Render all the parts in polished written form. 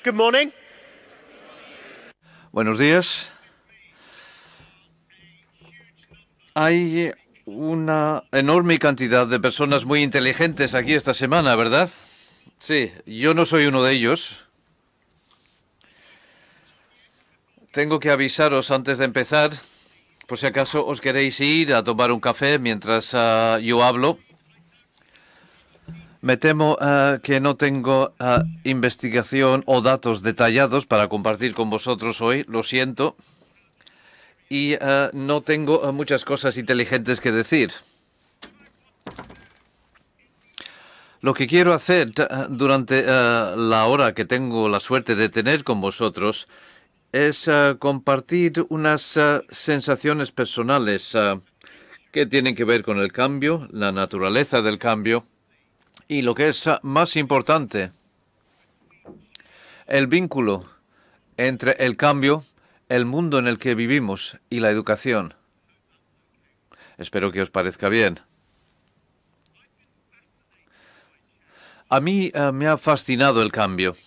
Good morning. Buenos días. Hay una enorme cantidad de personas muy inteligentes aquí esta semana, ¿verdad? Sí, yo no soy uno de ellos. Tengo que avisaros antes de empezar, por si acaso os queréis ir a tomar un café mientras yo hablo. Me temo que no tengo investigación o datos detallados para compartir con vosotros hoy, lo siento. Y no tengo muchas cosas inteligentes que decir. Lo que quiero hacer durante la hora que tengo la suerte de tener con vosotros es compartir unas sensaciones personales que tienen que ver con el cambio, la naturaleza del cambio y lo que es más importante, el vínculo entre el cambio, el mundo en el que vivimos y la educación. Espero que os parezca bien. A mí me ha fascinado el cambio.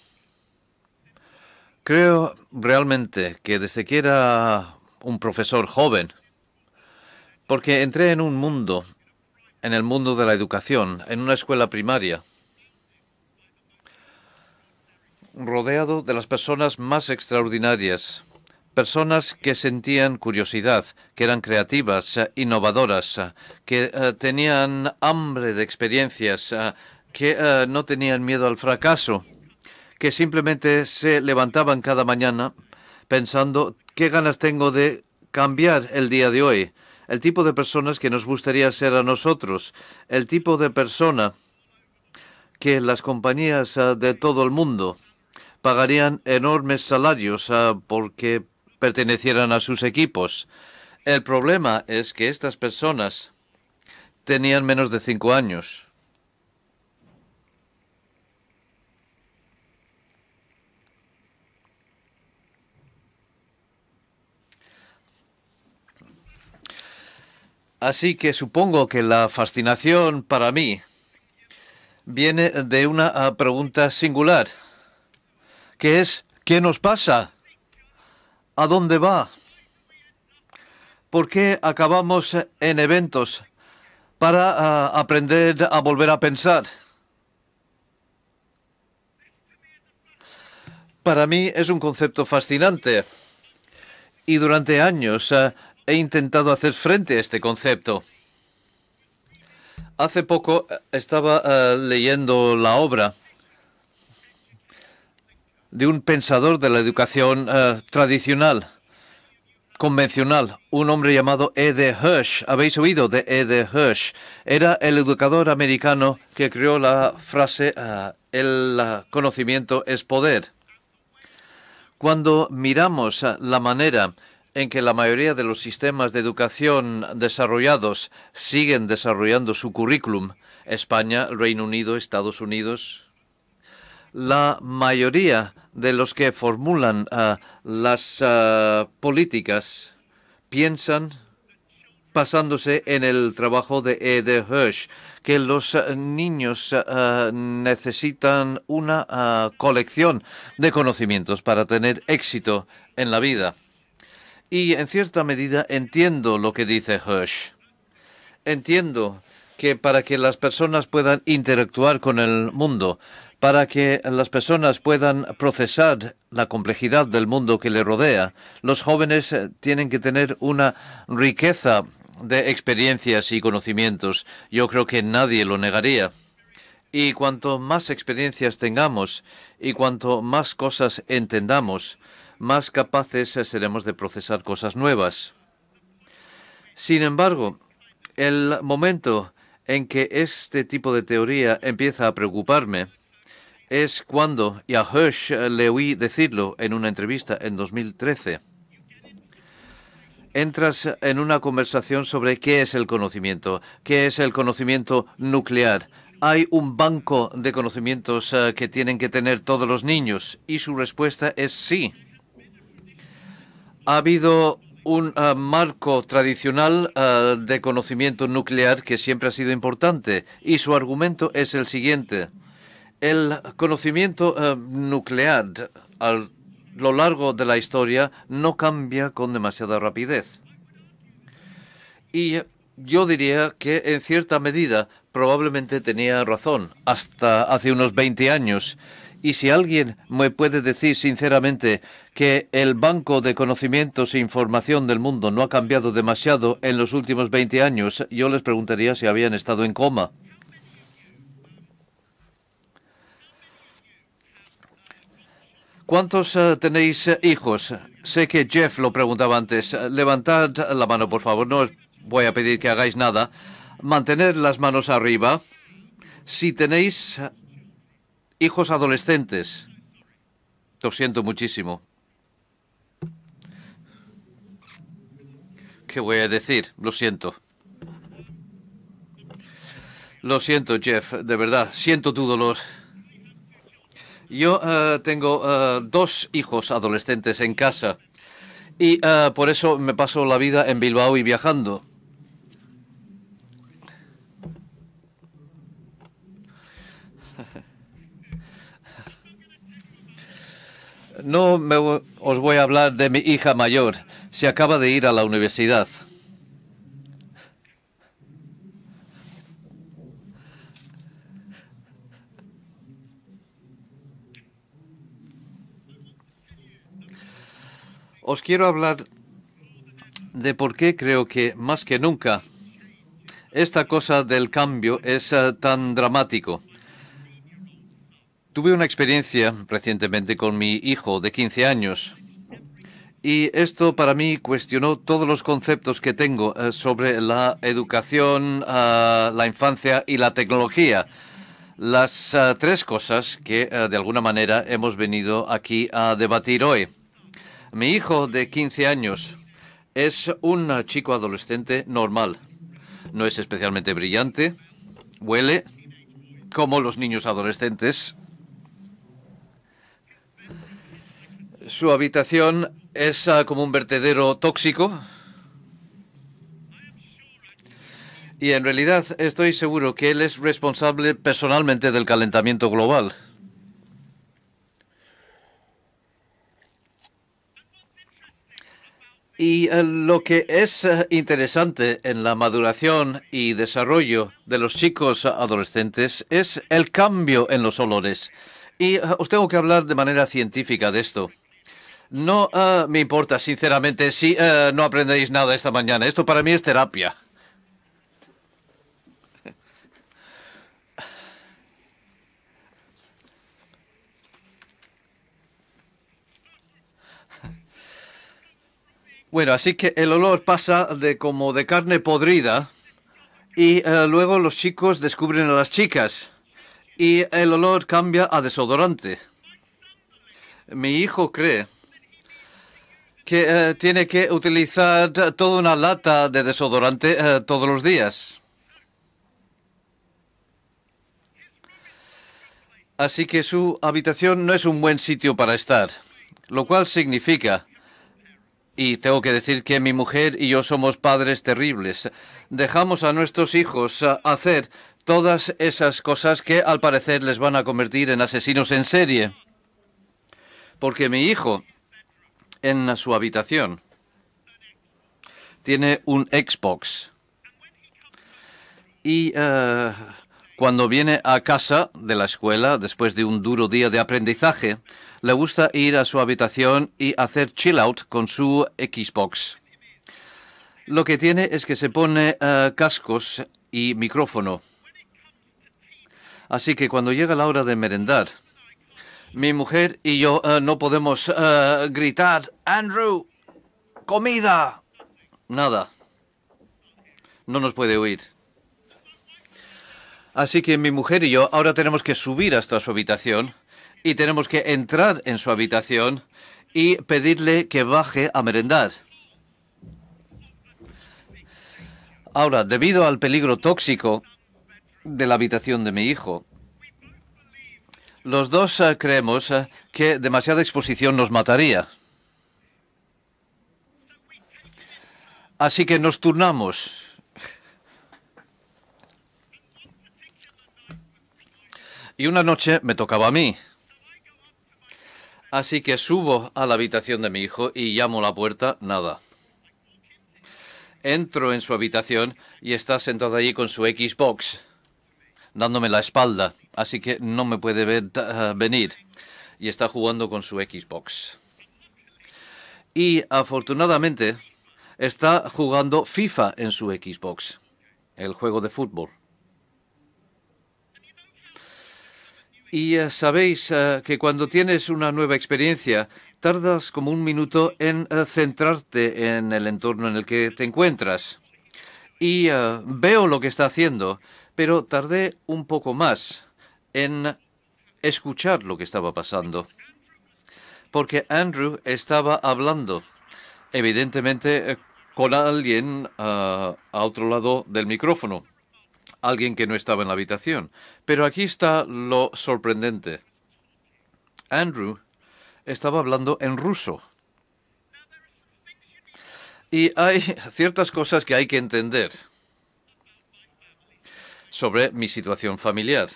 Creo realmente que desde que era un profesor joven, porque entré en un mundo, en el mundo de la educación, en una escuela primaria, rodeado de las personas más extraordinarias, personas que sentían curiosidad, que eran creativas, innovadoras, que tenían hambre de experiencias, que no tenían miedo al fracaso, que simplemente se levantaban cada mañana pensando qué ganas tengo de cambiar el día de hoy. El tipo de personas que nos gustaría ser a nosotros, el tipo de persona que las compañías de todo el mundo pagarían enormes salarios porque pertenecieran a sus equipos. El problema es que estas personas tenían menos de 5 años. Así que supongo que la fascinación para mí viene de una pregunta singular, que es, ¿qué nos pasa? ¿A dónde va? ¿Por qué acabamos en eventos para aprender a volver a pensar? Para mí es un concepto fascinante y durante años he intentado hacer frente a este concepto. Hace poco estaba leyendo la obra de un pensador de la educación tradicional, convencional, un hombre llamado E.D. Hirsch. ¿Habéis oído de E.D. Hirsch? Era el educador americano que creó la frase el conocimiento es poder. Cuando miramos la manera en que la mayoría de los sistemas de educación desarrollados siguen desarrollando su currículum, España, Reino Unido, Estados Unidos, la mayoría de los que formulan las políticas piensan, basándose en el trabajo de E.D. Hirsch, que los niños necesitan una colección de conocimientos para tener éxito en la vida. Y en cierta medida entiendo lo que dice Hirsch. Entiendo que para que las personas puedan interactuar con el mundo, para que las personas puedan procesar la complejidad del mundo que les rodea, los jóvenes tienen que tener una riqueza de experiencias y conocimientos. Yo creo que nadie lo negaría. Y cuanto más experiencias tengamos y cuanto más cosas entendamos, más capaces seremos de procesar cosas nuevas. Sin embargo, el momento en que este tipo de teoría empieza a preocuparme es cuando, y a Hirsch le oí decirlo en una entrevista en 2013, entras en una conversación sobre qué es el conocimiento nuclear. ¿Hay un banco de conocimientos que tienen que tener todos los niños? Y su respuesta es sí. Ha habido un marco tradicional de conocimiento nuclear que siempre ha sido importante y su argumento es el siguiente. El conocimiento nuclear a lo largo de la historia no cambia con demasiada rapidez. Y yo diría que en cierta medida probablemente tenía razón hasta hace unos 20 años. Y si alguien me puede decir sinceramente que el banco de conocimientos e información del mundo no ha cambiado demasiado en los últimos 20 años, yo les preguntaría si habían estado en coma. ¿Cuántos tenéis hijos? Sé que Jeff lo preguntaba antes. Levantad la mano, por favor. No os voy a pedir que hagáis nada. Mantened las manos arriba. Si tenéis hijos adolescentes, lo siento muchísimo. ¿Qué voy a decir? Lo siento. Lo siento, Jeff. De verdad, siento tu dolor. Yo tengo 2 hijos adolescentes en casa y por eso me paso la vida en Bilbao y viajando. No os voy a hablar de mi hija mayor. Se acaba de ir a la universidad. Os quiero hablar de por qué creo que más que nunca esta cosa del cambio es tan dramático. Tuve una experiencia recientemente con mi hijo de 15 años y esto para mí cuestionó todos los conceptos que tengo sobre la educación, la infancia y la tecnología. Las 3 cosas que de alguna manera hemos venido aquí a debatir hoy. Mi hijo de 15 años es un chico adolescente normal. No es especialmente brillante, huele como los niños adolescentes. Su habitación es como un vertedero tóxico. Y en realidad estoy seguro que él es responsable personalmente del calentamiento global. Y lo que es interesante en la maduración y desarrollo de los chicos adolescentes es el cambio en los olores. Y os tengo que hablar de manera científica de esto. No me importa, sinceramente, si no aprendéis nada esta mañana. Esto para mí es terapia. Bueno, así que el olor pasa de como de carne podrida y luego los chicos descubren a las chicas y el olor cambia a desodorante. Mi hijo cree que tiene que utilizar toda una lata de desodorante todos los días. Así que su habitación no es un buen sitio para estar, lo cual significa, y tengo que decir que mi mujer y yo somos padres terribles, dejamos a nuestros hijos hacer todas esas cosas que al parecer les van a convertir en asesinos en serie. Porque mi hijo, en su habitación, tiene un Xbox. Y cuando viene a casa de la escuela, después de un duro día de aprendizaje, le gusta ir a su habitación y hacer chill out con su Xbox. Lo que tiene es que se pone cascos y micrófono. Así que cuando llega la hora de merendar, mi mujer y yo no podemos gritar, ¡Andrew! ¡Comida! Nada. No nos puede oír. Así que mi mujer y yo ahora tenemos que subir hasta su habitación y tenemos que entrar en su habitación y pedirle que baje a merendar. Ahora, debido al peligro tóxico de la habitación de mi hijo, los dos creemos que demasiada exposición nos mataría. Así que nos turnamos. Y una noche me tocaba a mí. Así que subo a la habitación de mi hijo y llamo a la puerta, nada. Entro en su habitación y está sentado allí con su Xbox, dándome la espalda, así que no me puede ver venir. Y está jugando con su Xbox. Y afortunadamente está jugando FIFA en su Xbox, el juego de fútbol. Y sabéis que cuando tienes una nueva experiencia, tardas como un minuto en centrarte en el entorno en el que te encuentras. Y veo lo que está haciendo, pero tardé un poco más en escuchar lo que estaba pasando. Porque Andrew estaba hablando, evidentemente, con alguien a otro lado del micrófono. Alguien que no estaba en la habitación. Pero aquí está lo sorprendente. Andrew estaba hablando en ruso. Y hay ciertas cosas que hay que entender sobre mi situación familiar.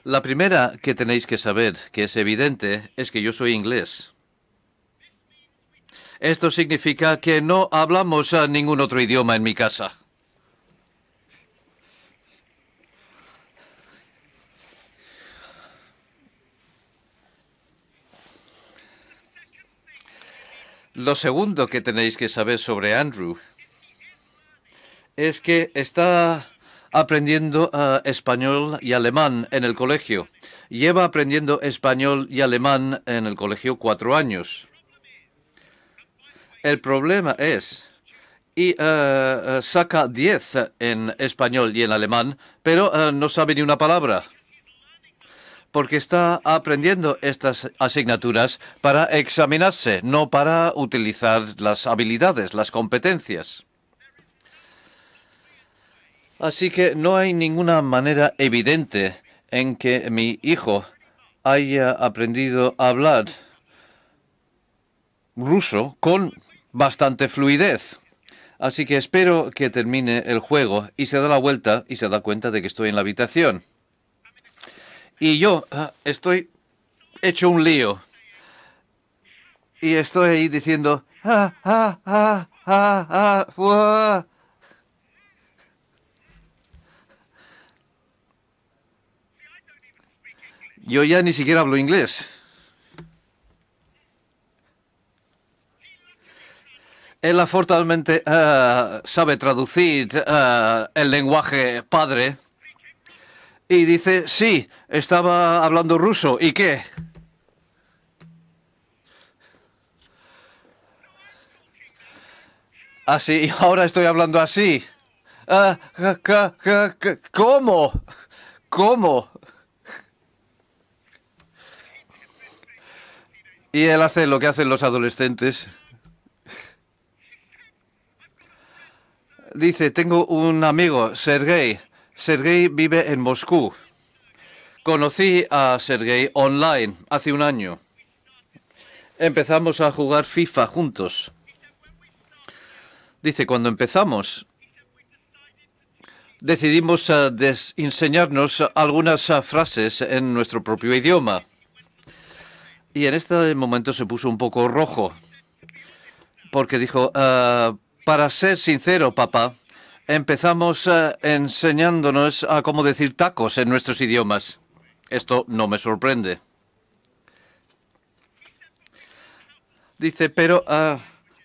La primera que tenéis que saber, que es evidente, es que yo soy inglés. Esto significa que no hablamos ningún otro idioma en mi casa. Lo segundo que tenéis que saber sobre Andrew es que está aprendiendo español y alemán en el colegio. Lleva aprendiendo español y alemán en el colegio 4 años. El problema es, y saca 10 en español y en alemán, pero no sabe ni una palabra. Porque está aprendiendo estas asignaturas para examinarse, no para utilizar las habilidades, las competencias. Así que no hay ninguna manera evidente en que mi hijo haya aprendido a hablar ruso con bastante fluidez. Así que espero que termine el juego y se da la vuelta y se da cuenta de que estoy en la habitación. Y yo estoy hecho un lío. Y estoy ahí diciendo... Yo ya ni siquiera hablo inglés. Él afortunadamente sabe traducir el lenguaje padre. Y dice, sí, estaba hablando ruso. ¿Y qué? Así, ahora estoy hablando así. ¿Cómo? ¿Cómo? Y él hace lo que hacen los adolescentes. Dice, tengo un amigo, Sergei. Sergei vive en Moscú. Conocí a Sergei online hace un año. Empezamos a jugar FIFA juntos. Dice, cuando empezamos, decidimos enseñarnos algunas frases en nuestro propio idioma. Y en este momento se puso un poco rojo. Porque dijo, para ser sincero, papá, empezamos enseñándonos a cómo decir tacos en nuestros idiomas. Esto no me sorprende. Dice, pero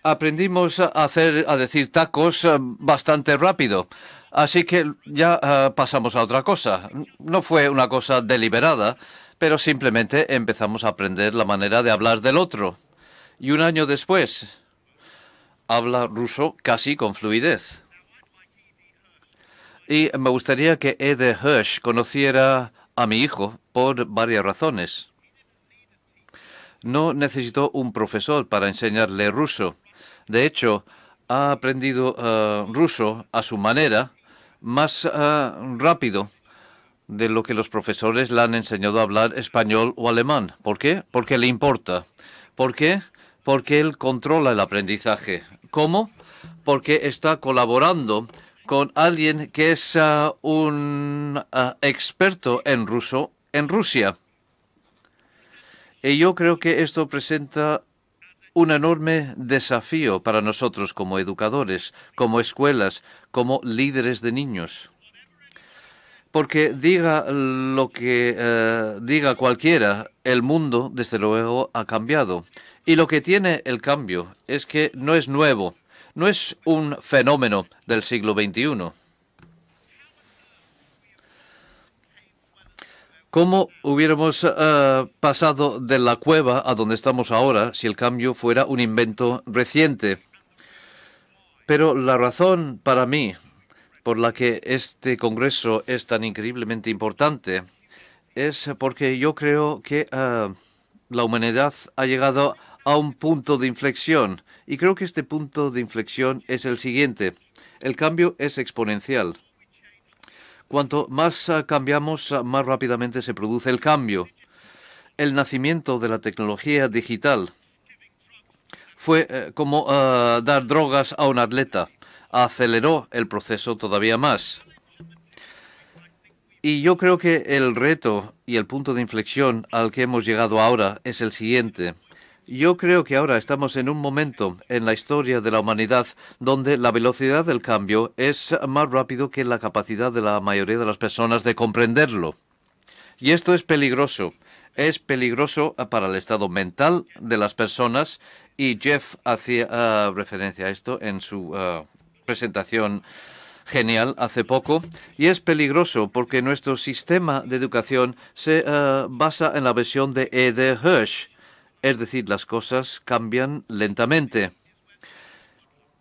aprendimos a decir tacos bastante rápido. Así que ya pasamos a otra cosa. No fue una cosa deliberada, pero simplemente empezamos a aprender la manera de hablar del otro. Y un año después, habla ruso casi con fluidez. Y me gustaría que Ede Hirsch conociera a mi hijo por varias razones. No necesitó un profesor para enseñarle ruso. De hecho, ha aprendido ruso a su manera, más rápido de lo que los profesores le han enseñado a hablar español o alemán. ¿Por qué? Porque le importa. ¿Por qué? Porque él controla el aprendizaje. ¿Cómo? Porque está colaborando con alguien que es un experto en ruso en Rusia. Y yo creo que esto presenta un enorme desafío para nosotros como educadores, como escuelas, como líderes de niños. Porque diga lo que diga cualquiera, el mundo, desde luego, ha cambiado. Y lo que tiene el cambio es que no es nuevo, no es un fenómeno del siglo XXI. ¿Cómo hubiéramos pasado de la cueva a donde estamos ahora si el cambio fuera un invento reciente? Pero la razón para mí por la que este Congreso es tan increíblemente importante es porque yo creo que la humanidad ha llegado a un punto de inflexión. Y creo que este punto de inflexión es el siguiente. El cambio es exponencial. Cuanto más cambiamos, más rápidamente se produce el cambio. El nacimiento de la tecnología digital fue como dar drogas a un atleta. Aceleró el proceso todavía más. Y yo creo que el reto y el punto de inflexión al que hemos llegado ahora es el siguiente. Yo creo que ahora estamos en un momento en la historia de la humanidad donde la velocidad del cambio es más rápido que la capacidad de la mayoría de las personas de comprenderlo. Y esto es peligroso. Es peligroso para el estado mental de las personas y Jeff hacía referencia a esto en su presentación genial hace poco, y es peligroso porque nuestro sistema de educación se basa en la versión de E.D. Hirsch, es decir, las cosas cambian lentamente.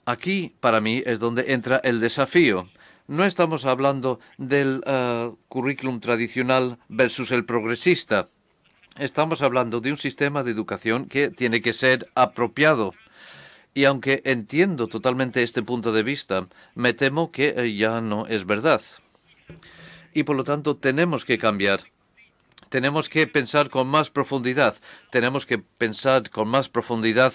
Aquí, para mí, es donde entra el desafío. No estamos hablando del currículum tradicional versus el progresista. Estamos hablando de un sistema de educación que tiene que ser apropiado. Y aunque entiendo totalmente este punto de vista, me temo que ya no es verdad. Y por lo tanto tenemos que cambiar. Tenemos que pensar con más profundidad. Tenemos que pensar con más profundidad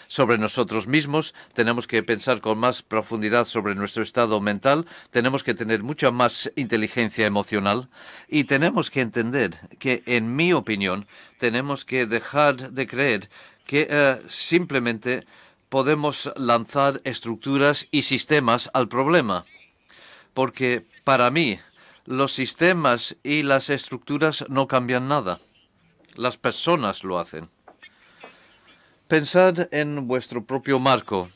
sobre nosotros mismos. Tenemos que pensar con más profundidad sobre nuestro estado mental. Tenemos que tener mucha más inteligencia emocional. Y tenemos que entender que, en mi opinión, tenemos que dejar de creer que simplemente podemos lanzar estructuras y sistemas al problema. Porque para mí, los sistemas y las estructuras no cambian nada. Las personas lo hacen. Pensad en vuestro propio marco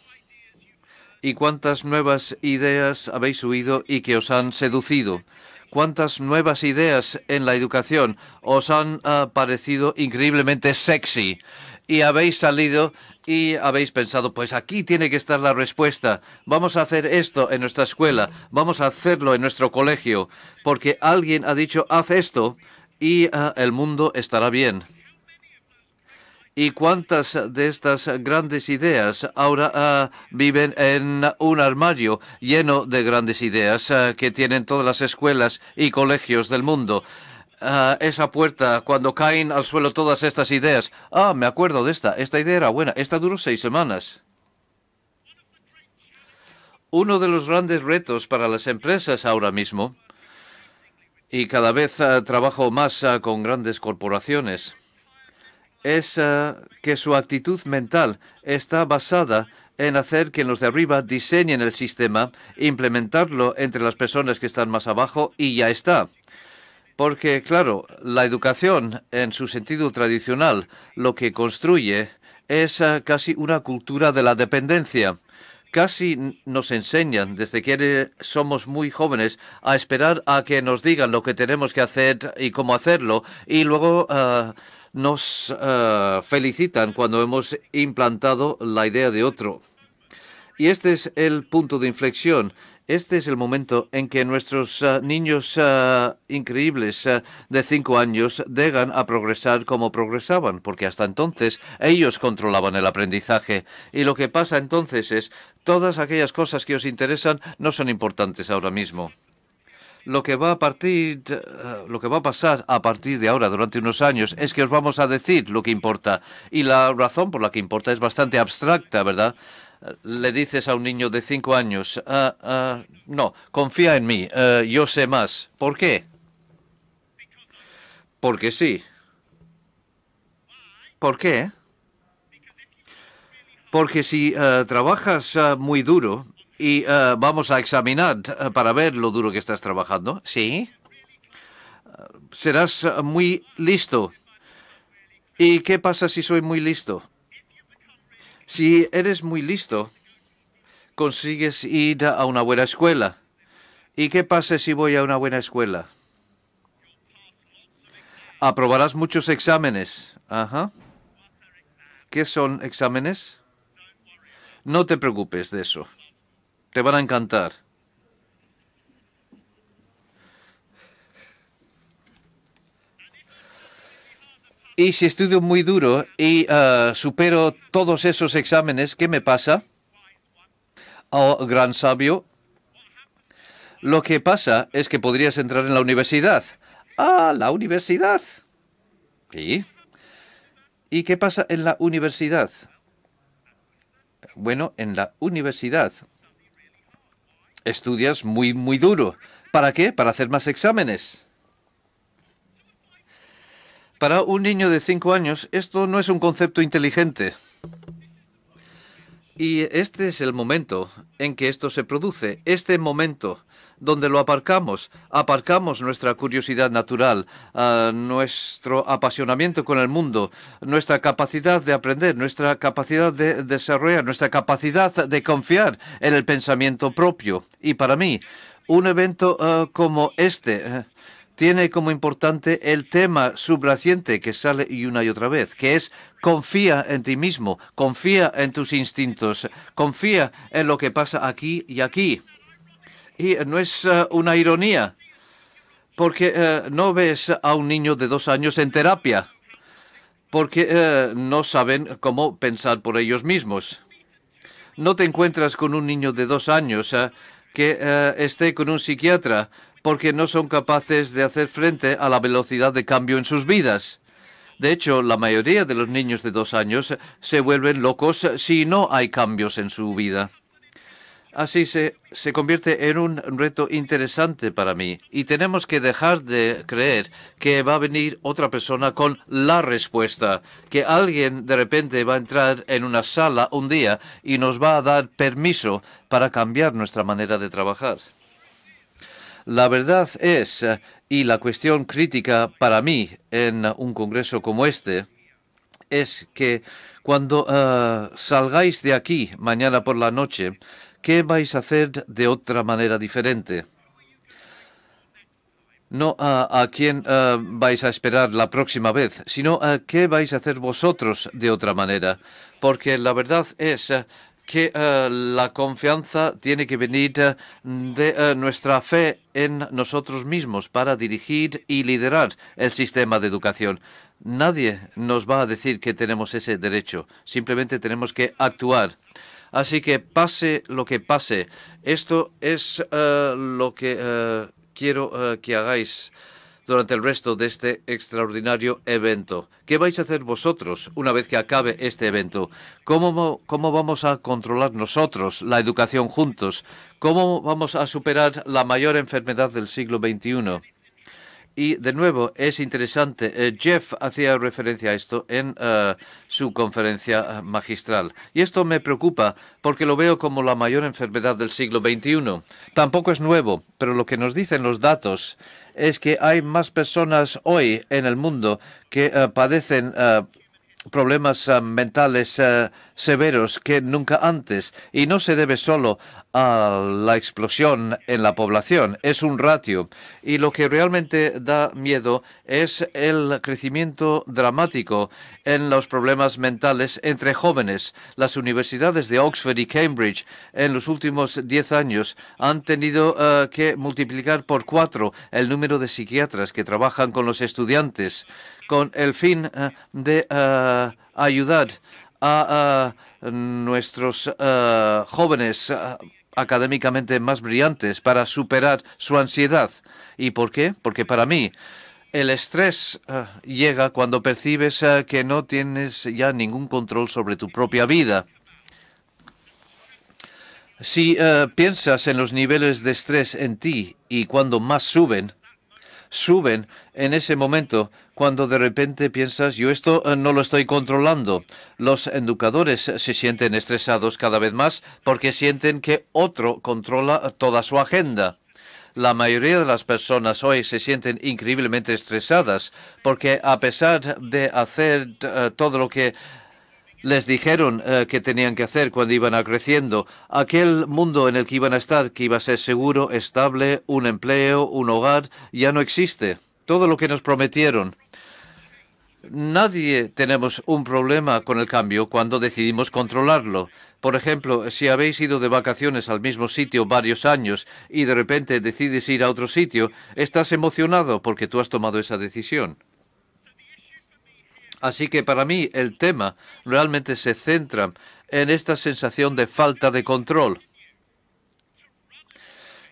y cuántas nuevas ideas habéis oído y que os han seducido. Cuántas nuevas ideas en la educación os han parecido increíblemente sexy y habéis salido y habéis pensado, pues aquí tiene que estar la respuesta. Vamos a hacer esto en nuestra escuela, vamos a hacerlo en nuestro colegio, porque alguien ha dicho, haz esto y el mundo estará bien. ¿Y cuántas de estas grandes ideas ahora viven en un armario lleno de grandes ideas que tienen todas las escuelas y colegios del mundo? Esa puerta, cuando caen al suelo todas estas ideas. Me acuerdo de esta idea era buena. Esta duró 6 semanas. Uno de los grandes retos para las empresas ahora mismo, y cada vez trabajo más con grandes corporaciones, es que su actitud mental está basada en hacer que los de arriba diseñen el sistema, implementarlo entre las personas que están más abajo y ya está. Porque, claro, la educación en su sentido tradicional lo que construye es casi una cultura de la dependencia. Casi nos enseñan desde que somos muy jóvenes a esperar a que nos digan lo que tenemos que hacer y cómo hacerlo y luego nos felicitan cuando hemos implantado la idea de otro. Y este es el punto de inflexión. Este es el momento en que nuestros niños increíbles de 5 años llegan a progresar como progresaban, porque hasta entonces ellos controlaban el aprendizaje. Y lo que pasa entonces es, todas aquellas cosas que os interesan no son importantes ahora mismo. Lo que va a pasar a partir de ahora, durante unos años, es que os vamos a decir lo que importa. Y la razón por la que importa es bastante abstracta, ¿verdad? Le dices a un niño de 5 años, no, confía en mí, yo sé más. ¿Por qué? Porque sí. ¿Por qué? Porque si trabajas muy duro y vamos a examinar para ver lo duro que estás trabajando, sí, serás muy listo. ¿Y qué pasa si soy muy listo? Si eres muy listo, consigues ir a una buena escuela. ¿Y qué pasa si voy a una buena escuela? Aprobarás muchos exámenes. Ajá. ¿Qué son exámenes? No te preocupes de eso. Te van a encantar. Y si estudio muy duro y supero todos esos exámenes, ¿qué me pasa? Oh, gran sabio, lo que pasa es que podrías entrar en la universidad. Ah, la universidad. Sí. ¿Y qué pasa en la universidad? Bueno, en la universidad estudias muy, muy duro. ¿Para qué? Para hacer más exámenes. Para un niño de 5 años, esto no es un concepto inteligente. Y este es el momento en que esto se produce, este momento donde lo aparcamos. Aparcamos nuestra curiosidad natural, nuestro apasionamiento con el mundo, nuestra capacidad de aprender, nuestra capacidad de desarrollar, nuestra capacidad de confiar en el pensamiento propio. Y para mí, un evento como este tiene como importante el tema subyacente que sale una y otra vez, que es confía en ti mismo, confía en tus instintos, confía en lo que pasa aquí y aquí. Y no es una ironía, porque no ves a un niño de 2 años en terapia, porque no saben cómo pensar por ellos mismos. No te encuentras con un niño de 2 años que esté con un psiquiatra porque no son capaces de hacer frente a la velocidad de cambio en sus vidas. De hecho, la mayoría de los niños de 2 años se vuelven locos si no hay cambios en su vida. Así se convierte en un reto interesante para mí y tenemos que dejar de creer que va a venir otra persona con la respuesta, que alguien de repente va a entrar en una sala un día y nos va a dar permiso para cambiar nuestra manera de trabajar. La verdad es, y la cuestión crítica para mí en un congreso como este, es que cuando salgáis de aquí mañana por la noche, ¿qué vais a hacer de otra manera diferente? No a quién vais a esperar la próxima vez, sino a qué vais a hacer vosotros de otra manera. Porque la verdad es que la confianza tiene que venir de nuestra fe en nosotros mismos para dirigir y liderar el sistema de educación. Nadie nos va a decir que tenemos ese derecho. Simplemente tenemos que actuar. Así que pase lo que pase, esto es lo que quiero que hagáis durante el resto de este extraordinario evento. ¿Qué vais a hacer vosotros una vez que acabe este evento? ¿Cómo vamos a controlar nosotros la educación juntos? ¿Cómo vamos a superar la mayor enfermedad del siglo XXI? Y de nuevo, es interesante, Jeff hacía referencia a esto en su conferencia magistral. Y esto me preocupa porque lo veo como la mayor enfermedad del siglo XXI. Tampoco es nuevo, pero lo que nos dicen los datos es que hay más personas hoy en el mundo que padecen problemas mentales severos que nunca antes. Y no se debe solo a la explosión en la población, es un ratio. Y lo que realmente da miedo es el crecimiento dramático en los problemas mentales entre jóvenes. Las universidades de Oxford y Cambridge en los últimos 10 años han tenido que multiplicar por 4 el número de psiquiatras que trabajan con los estudiantes con el fin de ayudar a nuestros jóvenes académicamente más brillantes para superar su ansiedad. ¿Y por qué? Porque para mí el estrés llega cuando percibes que no tienes ya ningún control sobre tu propia vida. Si piensas en los niveles de estrés en ti y cuando más suben en ese momento cuando de repente piensas, yo esto no lo estoy controlando. Los educadores se sienten estresados cada vez más porque sienten que otro controla toda su agenda. La mayoría de las personas hoy se sienten increíblemente estresadas porque a pesar de hacer todo lo que les dijeron que tenían que hacer cuando iban creciendo, aquel mundo en el que iban a estar, que iba a ser seguro, estable, un empleo, un hogar, ya no existe. Todo lo que nos prometieron. Nadie tenemos un problema con el cambio cuando decidimos controlarlo. Por ejemplo, si habéis ido de vacaciones al mismo sitio varios años y de repente decides ir a otro sitio, estás emocionado porque tú has tomado esa decisión. Así que para mí el tema realmente se centra en esta sensación de falta de control.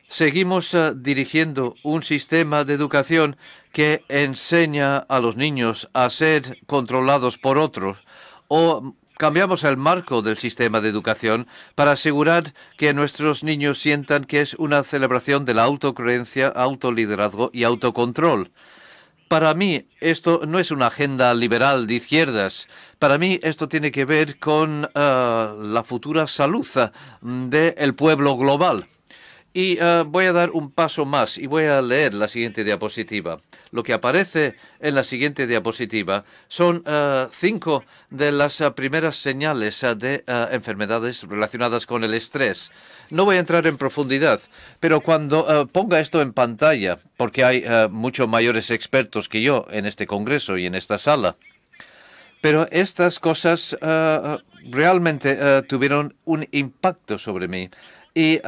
Seguimos dirigiendo un sistema de educación que enseña a los niños a ser controlados por otros, o cambiamos el marco del sistema de educación para asegurar que nuestros niños sientan que es una celebración de la autocreencia, autoliderazgo y autocontrol. Para mí, esto no es una agenda liberal de izquierdas. Para mí, esto tiene que ver con la futura salud del pueblo global. Y voy a dar un paso más y voy a leer la siguiente diapositiva. Lo que aparece en la siguiente diapositiva son 5 de las primeras señales de enfermedades relacionadas con el estrés. No voy a entrar en profundidad, pero cuando ponga esto en pantalla, porque hay muchos mayores expertos que yo en este congreso y en esta sala, pero estas cosas realmente tuvieron un impacto sobre mí. Y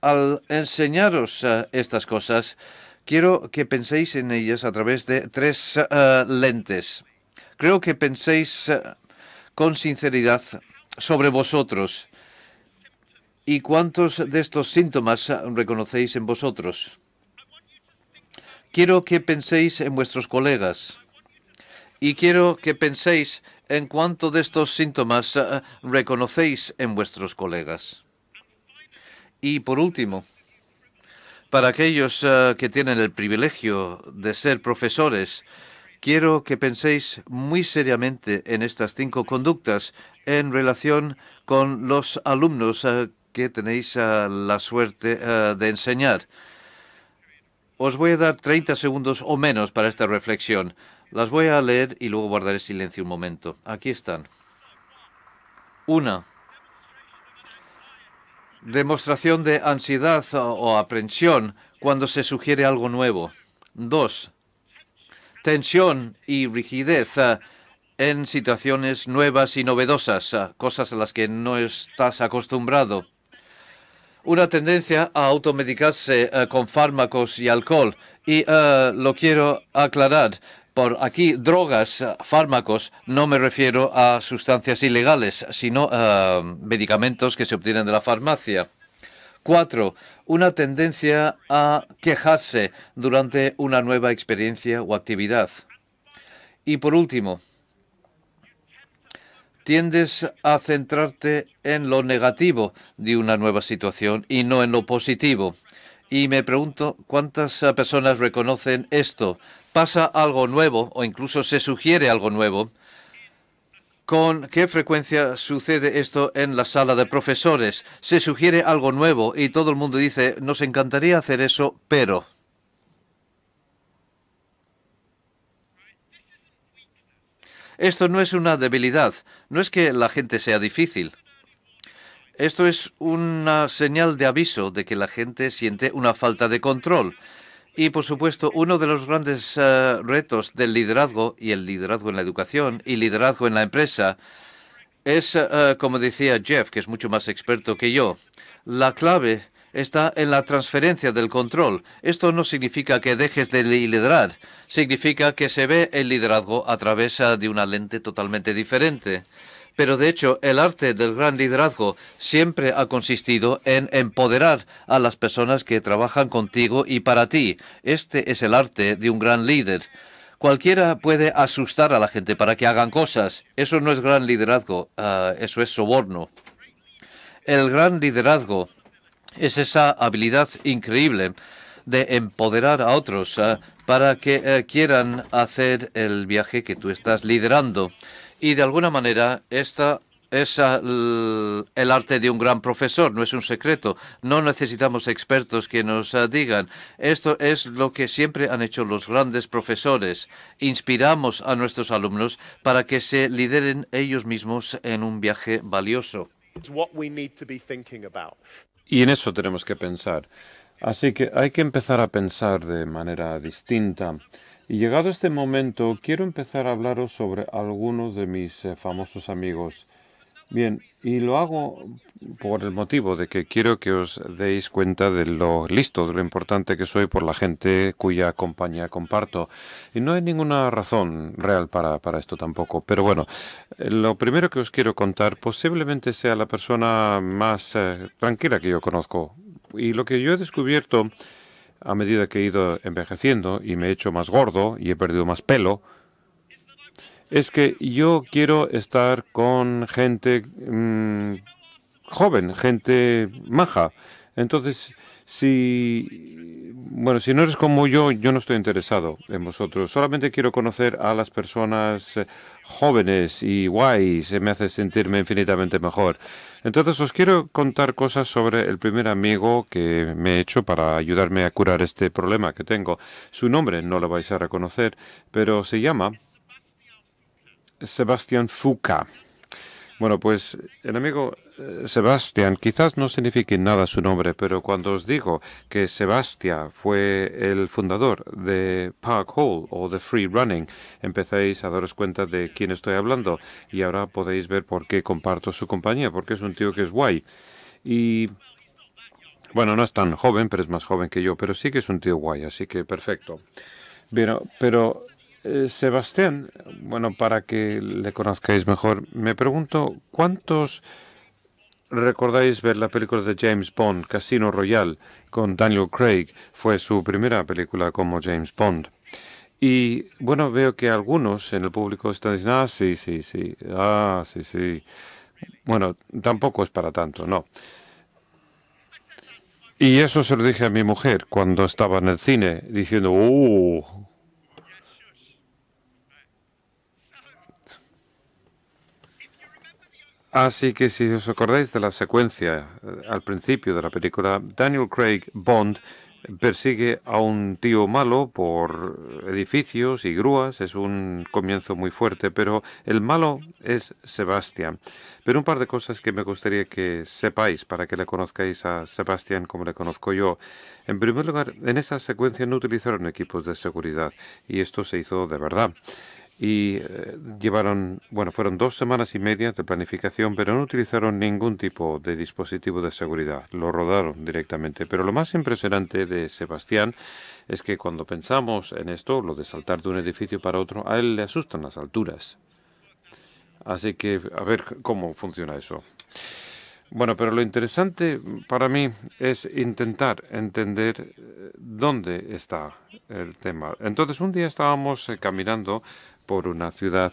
al enseñaros estas cosas, quiero que penséis en ellas a través de 3 lentes. Creo que penséis con sinceridad sobre vosotros y cuántos de estos síntomas reconocéis en vosotros. Quiero que penséis en vuestros colegas y quiero que penséis en cuántos de estos síntomas reconocéis en vuestros colegas. Y por último, para aquellos que tienen el privilegio de ser profesores, quiero que penséis muy seriamente en estas 5 conductas en relación con los alumnos que tenéis la suerte de enseñar. Os voy a dar 30 segundos o menos para esta reflexión. Las voy a leer y luego guardaré silencio un momento. Aquí están. 1. Demostración de ansiedad o aprensión cuando se sugiere algo nuevo. 2. Tensión y rigidez en situaciones nuevas y novedosas, cosas a las que no estás acostumbrado. Una tendencia a automedicarse con fármacos y alcohol. Y lo quiero aclarar. Por aquí, drogas, fármacos, no me refiero a sustancias ilegales, sino a medicamentos que se obtienen de la farmacia. 4. Una tendencia a quejarse durante una nueva experiencia o actividad. Y por último, tiendes a centrarte en lo negativo de una nueva situación y no en lo positivo. Y me pregunto cuántas personas reconocen esto. Pasa algo nuevo o incluso se sugiere algo nuevo. ¿Con qué frecuencia sucede esto en la sala de profesores? Se sugiere algo nuevo y todo el mundo dice, nos encantaría hacer eso, pero... Esto no es una debilidad, no es que la gente sea difícil. Esto es una señal de aviso de que la gente siente una falta de control. Y, por supuesto, uno de los grandes retos del liderazgo, y el liderazgo en la educación, y liderazgo en la empresa, es, como decía Jeff, que es mucho más experto que yo, la clave está en la transferencia del control. Esto no significa que dejes de liderar, significa que se ve el liderazgo a través de una lente totalmente diferente. Pero, de hecho, el arte del gran liderazgo siempre ha consistido en empoderar a las personas que trabajan contigo y para ti. Este es el arte de un gran líder. Cualquiera puede asustar a la gente para que hagan cosas. Eso no es gran liderazgo, eso es soborno. El gran liderazgo es esa habilidad increíble de empoderar a otros para que quieran hacer el viaje que tú estás liderando. Y de alguna manera esta es el arte de un gran profesor, no es un secreto. No necesitamos expertos que nos digan. Esto es lo que siempre han hecho los grandes profesores. Inspiramos a nuestros alumnos para que se lideren ellos mismos en un viaje valioso. Y en eso tenemos que pensar. Así que hay que empezar a pensar de manera distinta. Y llegado este momento, quiero empezar a hablaros sobre algunos de mis famosos amigos. Bien, y lo hago por el motivo de que quiero que os deis cuenta de lo listo, de lo importante que soy por la gente cuya compañía comparto. Y no hay ninguna razón real para esto tampoco. Pero bueno, lo primero que os quiero contar posiblemente sea la persona más tranquila que yo conozco. Y lo que yo he descubierto a medida que he ido envejeciendo y me he hecho más gordo y he perdido más pelo, es que yo quiero estar con gente joven, gente maja. Entonces, si no eres como yo no estoy interesado en vosotros. Solamente quiero conocer a las personas jóvenes y guays. Me hace sentirme infinitamente mejor. Entonces, os quiero contar cosas sobre el primer amigo que me he hecho para ayudarme a curar este problema que tengo. Su nombre no lo vais a reconocer, pero se llama Sebastián Fuca. Bueno, pues el amigo Sebastián quizás no signifique nada su nombre, pero cuando os digo que Sebastián fue el fundador de Park Hall o de Free Running, empezáis a daros cuenta de quién estoy hablando y ahora podéis ver por qué comparto su compañía, porque es un tío que es guay. Y bueno, no es tan joven, pero es más joven que yo, pero sí que es un tío guay, así que perfecto. Pero Sebastián, bueno, para que le conozcáis mejor, me pregunto, ¿cuántos recordáis ver la película de James Bond, Casino Royale, con Daniel Craig? Fue su primera película como James Bond. Y bueno, veo que algunos en el público están diciendo, sí. Bueno, tampoco es para tanto, no. Y eso se lo dije a mi mujer cuando estaba en el cine, diciendo, Así que si os acordáis de la secuencia al principio de la película, Daniel Craig Bond persigue a un tío malo por edificios y grúas. Es un comienzo muy fuerte, pero el malo es Sebastián. Pero un par de cosas que me gustaría que sepáis para que le conozcáis a Sebastián como le conozco yo. En primer lugar, en esa secuencia no utilizaron equipos de seguridad y esto se hizo de verdad. Y fueron 2 semanas y media de planificación, pero no utilizaron ningún tipo de dispositivo de seguridad. Lo rodaron directamente. Pero lo más impresionante de Sebastián es que cuando pensamos en esto, lo de saltar de un edificio para otro, a él le asustan las alturas. Así que a ver cómo funciona eso. Bueno, pero lo interesante para mí es intentar entender dónde está el tema. Entonces, un día estábamos caminando por una ciudad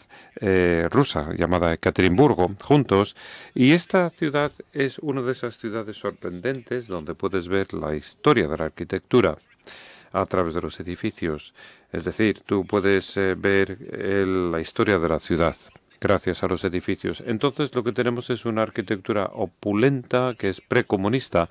rusa llamada Ekaterimburgo, juntos, y esta ciudad es una de esas ciudades sorprendentes donde puedes ver la historia de la arquitectura a través de los edificios. Es decir, tú puedes ver la historia de la ciudad gracias a los edificios. Entonces lo que tenemos es una arquitectura opulenta que es precomunista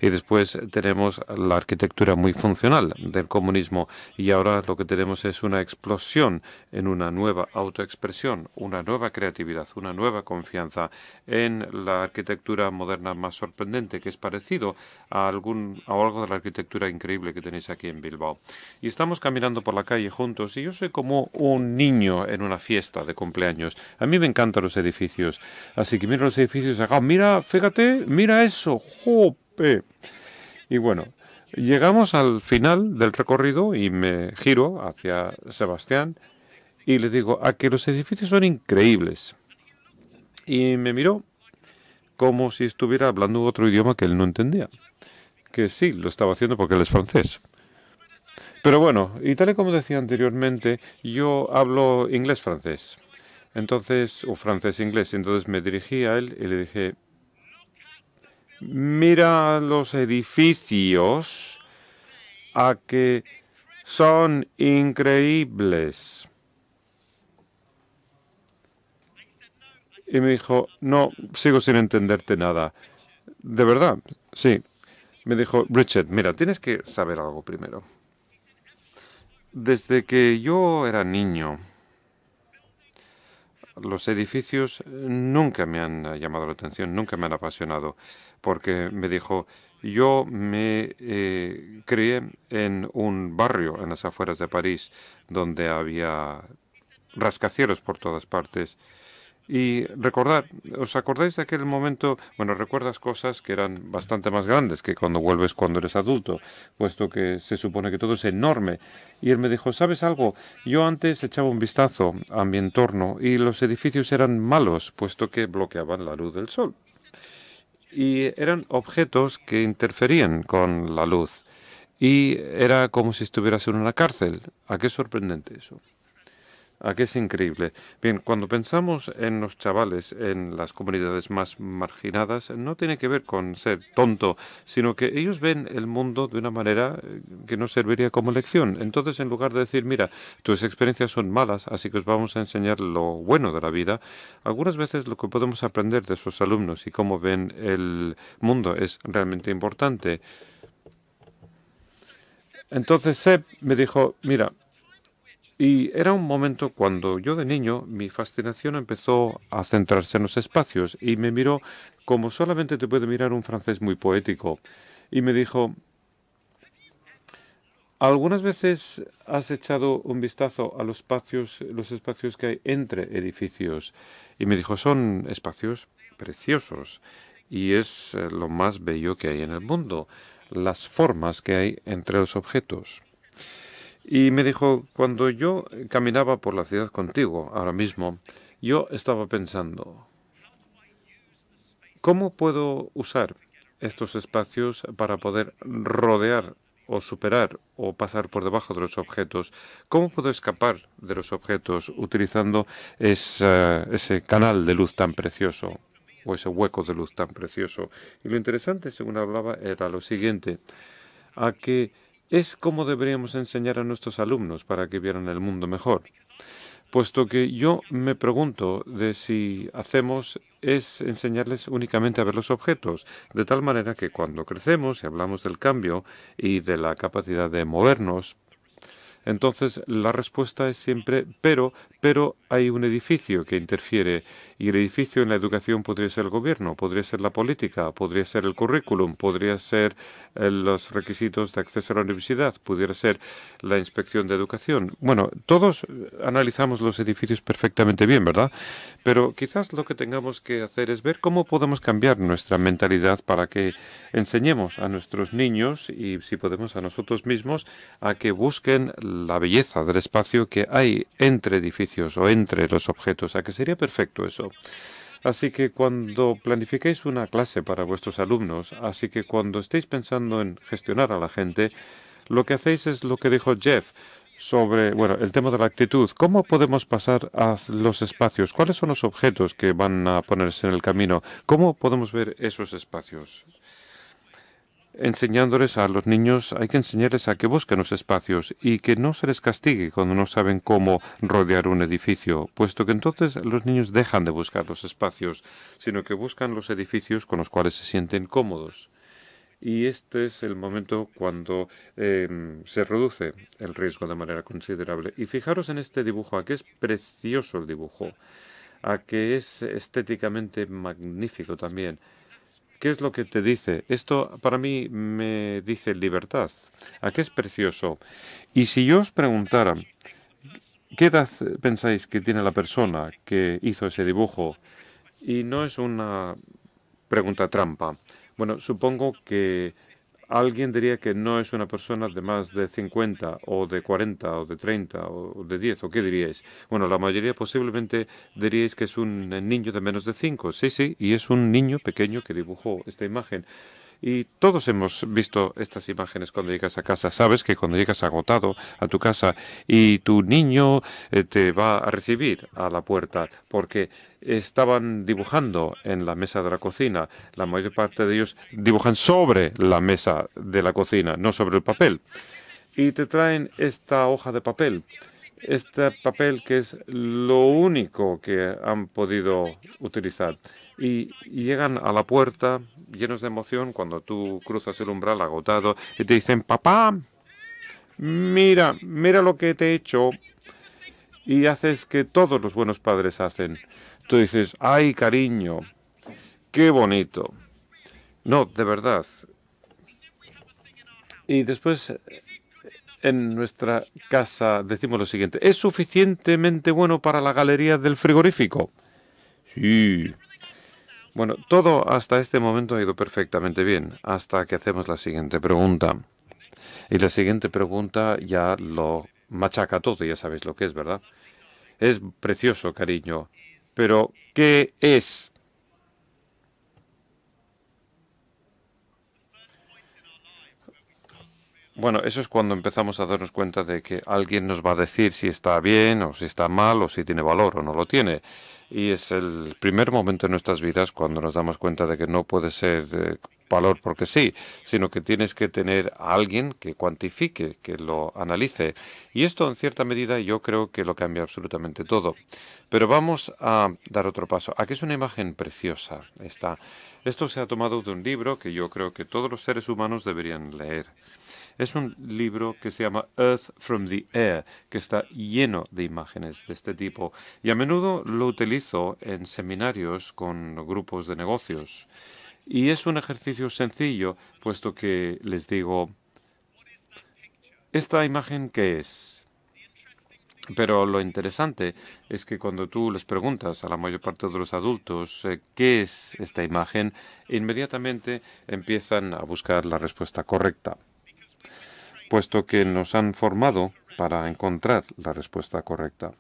y después tenemos la arquitectura muy funcional del comunismo y ahora lo que tenemos es una explosión en una nueva autoexpresión, una nueva creatividad, una nueva confianza en la arquitectura moderna más sorprendente que es parecido a algo de la arquitectura increíble que tenéis aquí en Bilbao. Y estamos caminando por la calle juntos y yo soy como un niño en una fiesta de cumpleaños. A mí me encantan los edificios, así que miro los edificios acá, mira, fíjate, mira eso, ¡jope! Y bueno, llegamos al final del recorrido y me giro hacia Sebastián y le digo, a que los edificios son increíbles. Y me miró como si estuviera hablando otro idioma que él no entendía. Que sí, lo estaba haciendo porque él es francés. Pero bueno, y tal y como decía anteriormente, yo hablo inglés-francés. Entonces, o francés-inglés. Entonces me dirigí a él y le dije, mira los edificios a que son increíbles. Y me dijo, no, sigo sin entenderte nada. De verdad, sí. Me dijo, Richard, mira, tienes que saber algo primero. Desde que yo era niño, los edificios nunca me han llamado la atención, nunca me han apasionado, porque me dijo, yo me crié en un barrio en las afueras de París, donde había rascacielos por todas partes. Y recordar, ¿os acordáis de aquel momento? Bueno, recuerdas cosas que eran bastante más grandes que cuando vuelves cuando eres adulto, puesto que se supone que todo es enorme. Y él me dijo, ¿sabes algo? Yo antes echaba un vistazo a mi entorno y los edificios eran malos, puesto que bloqueaban la luz del sol. Y eran objetos que interferían con la luz. Y era como si estuvieras en una cárcel. ¿A qué sorprendente eso? ¿A qué es increíble? Bien, cuando pensamos en los chavales en las comunidades más marginadas, no tiene que ver con ser tonto, sino que ellos ven el mundo de una manera que nos serviría como lección. Entonces, en lugar de decir, mira, tus experiencias son malas, así que os vamos a enseñar lo bueno de la vida, algunas veces lo que podemos aprender de sus alumnos y cómo ven el mundo es realmente importante. Entonces, Seb me dijo, mira, y era un momento cuando yo de niño mi fascinación empezó a centrarse en los espacios y me miró como solamente te puede mirar un francés muy poético. Y me dijo, ¿algunas veces has echado un vistazo a los espacios que hay entre edificios? Y me dijo, son espacios preciosos y es lo más bello que hay en el mundo, las formas que hay entre los objetos. Y me dijo, cuando yo caminaba por la ciudad contigo ahora mismo, yo estaba pensando, ¿cómo puedo usar estos espacios para poder rodear o superar o pasar por debajo de los objetos? ¿Cómo puedo escapar de los objetos utilizando ese canal de luz tan precioso o ese hueco de luz tan precioso? Y lo interesante, según hablaba, era lo siguiente, a que es como deberíamos enseñar a nuestros alumnos para que vieran el mundo mejor. Puesto que yo me pregunto de si hacemos es enseñarles únicamente a ver los objetos, de tal manera que cuando crecemos y hablamos del cambio y de la capacidad de movernos, entonces la respuesta es siempre pero hay un edificio que interfiere y el edificio en la educación podría ser el gobierno, podría ser la política, podría ser el currículum, podría ser los requisitos de acceso a la universidad, pudiera ser la inspección de educación. Bueno, todos analizamos los edificios perfectamente bien, ¿verdad? Pero quizás lo que tengamos que hacer es ver cómo podemos cambiar nuestra mentalidad para que enseñemos a nuestros niños y, si podemos, a nosotros mismos a que busquen la belleza del espacio que hay entre edificios o entre los objetos, a que sería perfecto eso. Así que cuando planificáis una clase para vuestros alumnos, así que cuando estéis pensando en gestionar a la gente, lo que hacéis es lo que dijo Jeff sobre, bueno, el tema de la actitud. ¿Cómo podemos pasar a los espacios? ¿Cuáles son los objetos que van a ponerse en el camino? ¿Cómo podemos ver esos espacios? Enseñándoles a los niños, hay que enseñarles a que busquen los espacios y que no se les castigue cuando no saben cómo rodear un edificio, puesto que entonces los niños dejan de buscar los espacios, sino que buscan los edificios con los cuales se sienten cómodos. Y este es el momento cuando se reduce el riesgo de manera considerable. Y fijaros en este dibujo, a que es precioso el dibujo, a que es estéticamente magnífico también. ¿Qué es lo que te dice? Esto para mí me dice libertad. ¿A qué es precioso? Y si yo os preguntara, ¿qué edad pensáis que tiene la persona que hizo ese dibujo? Y no es una pregunta trampa. Bueno, supongo que alguien diría que no es una persona de más de 50 o de 40 o de 30 o de 10, ¿o qué diríais? Bueno, la mayoría posiblemente diríais que es un niño de menos de 5. Sí, sí, y es un niño pequeño que dibujó esta imagen. Y todos hemos visto estas imágenes cuando llegas a casa. Sabes que cuando llegas agotado a tu casa y tu niño te va a recibir a la puerta porque estaban dibujando en la mesa de la cocina. La mayor parte de ellos dibujan sobre la mesa de la cocina, no sobre el papel. y te traen esta hoja de papel. Este papel que es lo único que han podido utilizar. Y llegan a la puerta llenos de emoción cuando tú cruzas el umbral agotado y te dicen, papá, mira, mira lo que te he hecho. Y haces que todos los buenos padres hacen. Tú dices, ay, cariño, qué bonito. No, de verdad. Y después en nuestra casa decimos lo siguiente, ¿es suficientemente bueno para la galería del frigorífico? Sí. Bueno, todo hasta este momento ha ido perfectamente bien, hasta que hacemos la siguiente pregunta. Y la siguiente pregunta ya lo machaca todo, ya sabéis lo que es, ¿verdad? Es precioso, cariño, pero ¿qué es? Bueno, eso es cuando empezamos a darnos cuenta de que alguien nos va a decir si está bien o si está mal o si tiene valor o no lo tiene. Y es el primer momento en nuestras vidas cuando nos damos cuenta de que no puede ser valor porque sí, sino que tienes que tener a alguien que cuantifique, que lo analice. Y esto, en cierta medida, yo creo que lo cambia absolutamente todo. Pero vamos a dar otro paso. Aquí es una imagen preciosa. Esto se ha tomado de un libro que yo creo que todos los seres humanos deberían leer. Es un libro que se llama Earth from the Air, que está lleno de imágenes de este tipo. Y a menudo lo utilizo en seminarios con grupos de negocios. Y es un ejercicio sencillo, puesto que les digo, ¿esta imagen qué es? Pero lo interesante es que cuando tú les preguntas a la mayor parte de los adultos qué es esta imagen, inmediatamente empiezan a buscar la respuesta correcta, puesto que nos han formado para encontrar la respuesta correcta.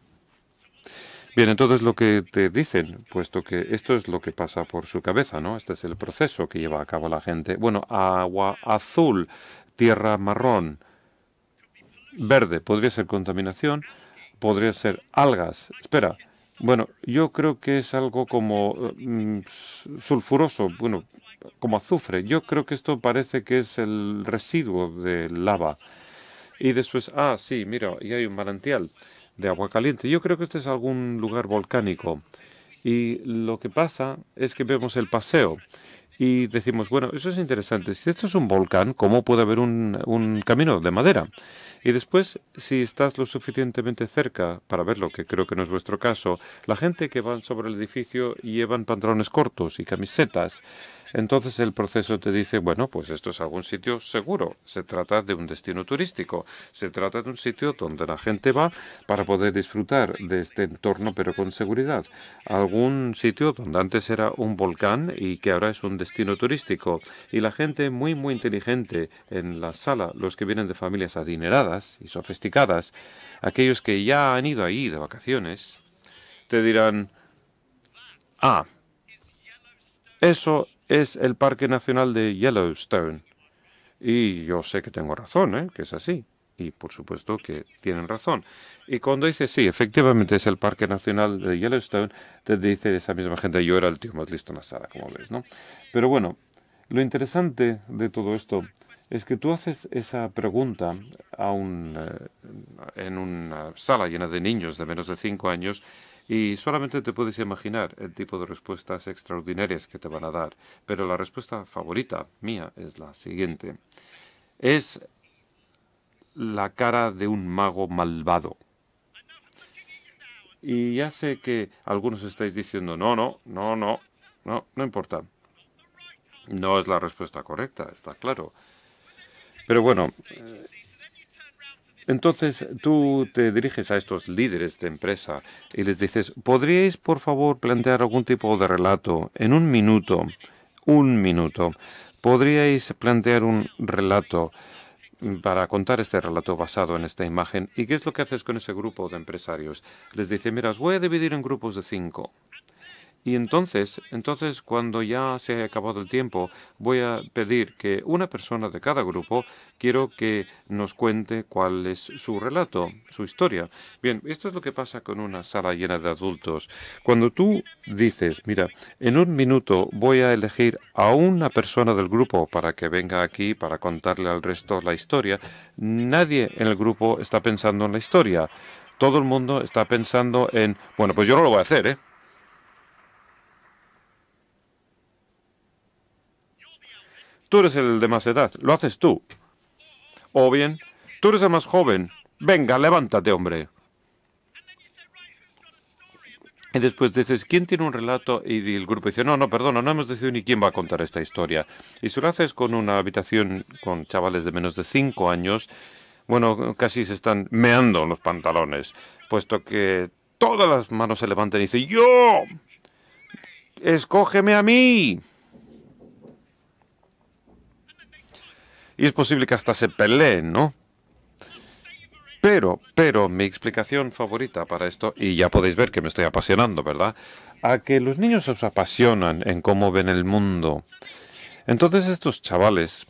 Bien, entonces lo que te dicen, puesto que esto es lo que pasa por su cabeza, ¿no? Este es el proceso que lleva a cabo la gente. Bueno, agua azul, tierra marrón, verde, podría ser contaminación, podría ser algas. Espera, bueno, yo creo que es algo como sulfuroso, bueno, como azufre. Yo creo que esto parece que es el residuo de lava. Y después, sí, mira, y hay un manantial de agua caliente. Yo creo que este es algún lugar volcánico. Y lo que pasa es que vemos el paseo y decimos, bueno, eso es interesante. Si esto es un volcán, ¿cómo puede haber un camino de madera? Y después, si estás lo suficientemente cerca para verlo, que creo que no es vuestro caso, la gente que va sobre el edificio llevan pantalones cortos y camisetas. Entonces el proceso te dice, bueno, pues esto es algún sitio seguro. Se trata de un destino turístico. Se trata de un sitio donde la gente va para poder disfrutar de este entorno, pero con seguridad. Algún sitio donde antes era un volcán y que ahora es un destino turístico. Y la gente muy, muy inteligente en la sala, los que vienen de familias adineradas y sofisticadas, aquellos que ya han ido ahí de vacaciones, te dirán, eso es el Parque Nacional de Yellowstone. Y yo sé que tengo razón, que es así. Y por supuesto que tienen razón. Y cuando dices, sí, efectivamente es el Parque Nacional de Yellowstone, te dice esa misma gente, yo era el tío más listo en la sala, como ves, ¿no? Pero bueno, lo interesante de todo esto es que tú haces esa pregunta en una sala llena de niños de menos de 5 años y solamente te puedes imaginar el tipo de respuestas extraordinarias que te van a dar. Pero la respuesta favorita mía es la siguiente. Es la cara de un mago malvado. Y ya sé que algunos estáis diciendo, no importa. No es la respuesta correcta, está claro. Pero bueno, entonces tú te diriges a estos líderes de empresa y les dices, ¿podríais por favor plantear algún tipo de relato en un minuto? Un minuto. ¿Podríais plantear un relato para contar este relato basado en esta imagen? ¿Y qué es lo que haces con ese grupo de empresarios? Les dice, mira, os voy a dividir en grupos de 5. Y entonces, cuando ya se haya acabado el tiempo, voy a pedir que una persona de cada grupo quiero que nos cuente cuál es su relato, su historia. Bien, esto es lo que pasa con una sala llena de adultos. Cuando tú dices, mira, en un minuto voy a elegir a una persona del grupo para que venga aquí para contarle al resto la historia, nadie en el grupo está pensando en la historia. Todo el mundo está pensando en, bueno, pues yo no lo voy a hacer, ¿eh? Tú eres el de más edad, lo haces tú. O bien, tú eres el más joven. Venga, levántate, hombre. Y después dices, ¿quién tiene un relato? Y el grupo dice, no, perdona, no hemos decidido ni quién va a contar esta historia. Y si lo haces con una habitación con chavales de menos de 5 años, bueno, casi se están meando los pantalones, puesto que todas las manos se levantan y dicen, ¡yo! ¡Escógeme a mí! Y es posible que hasta se peleen, ¿no? Pero mi explicación favorita para esto, y ya podéis ver que me estoy apasionando, ¿verdad? A que los niños os apasionan en cómo ven el mundo. Entonces estos chavales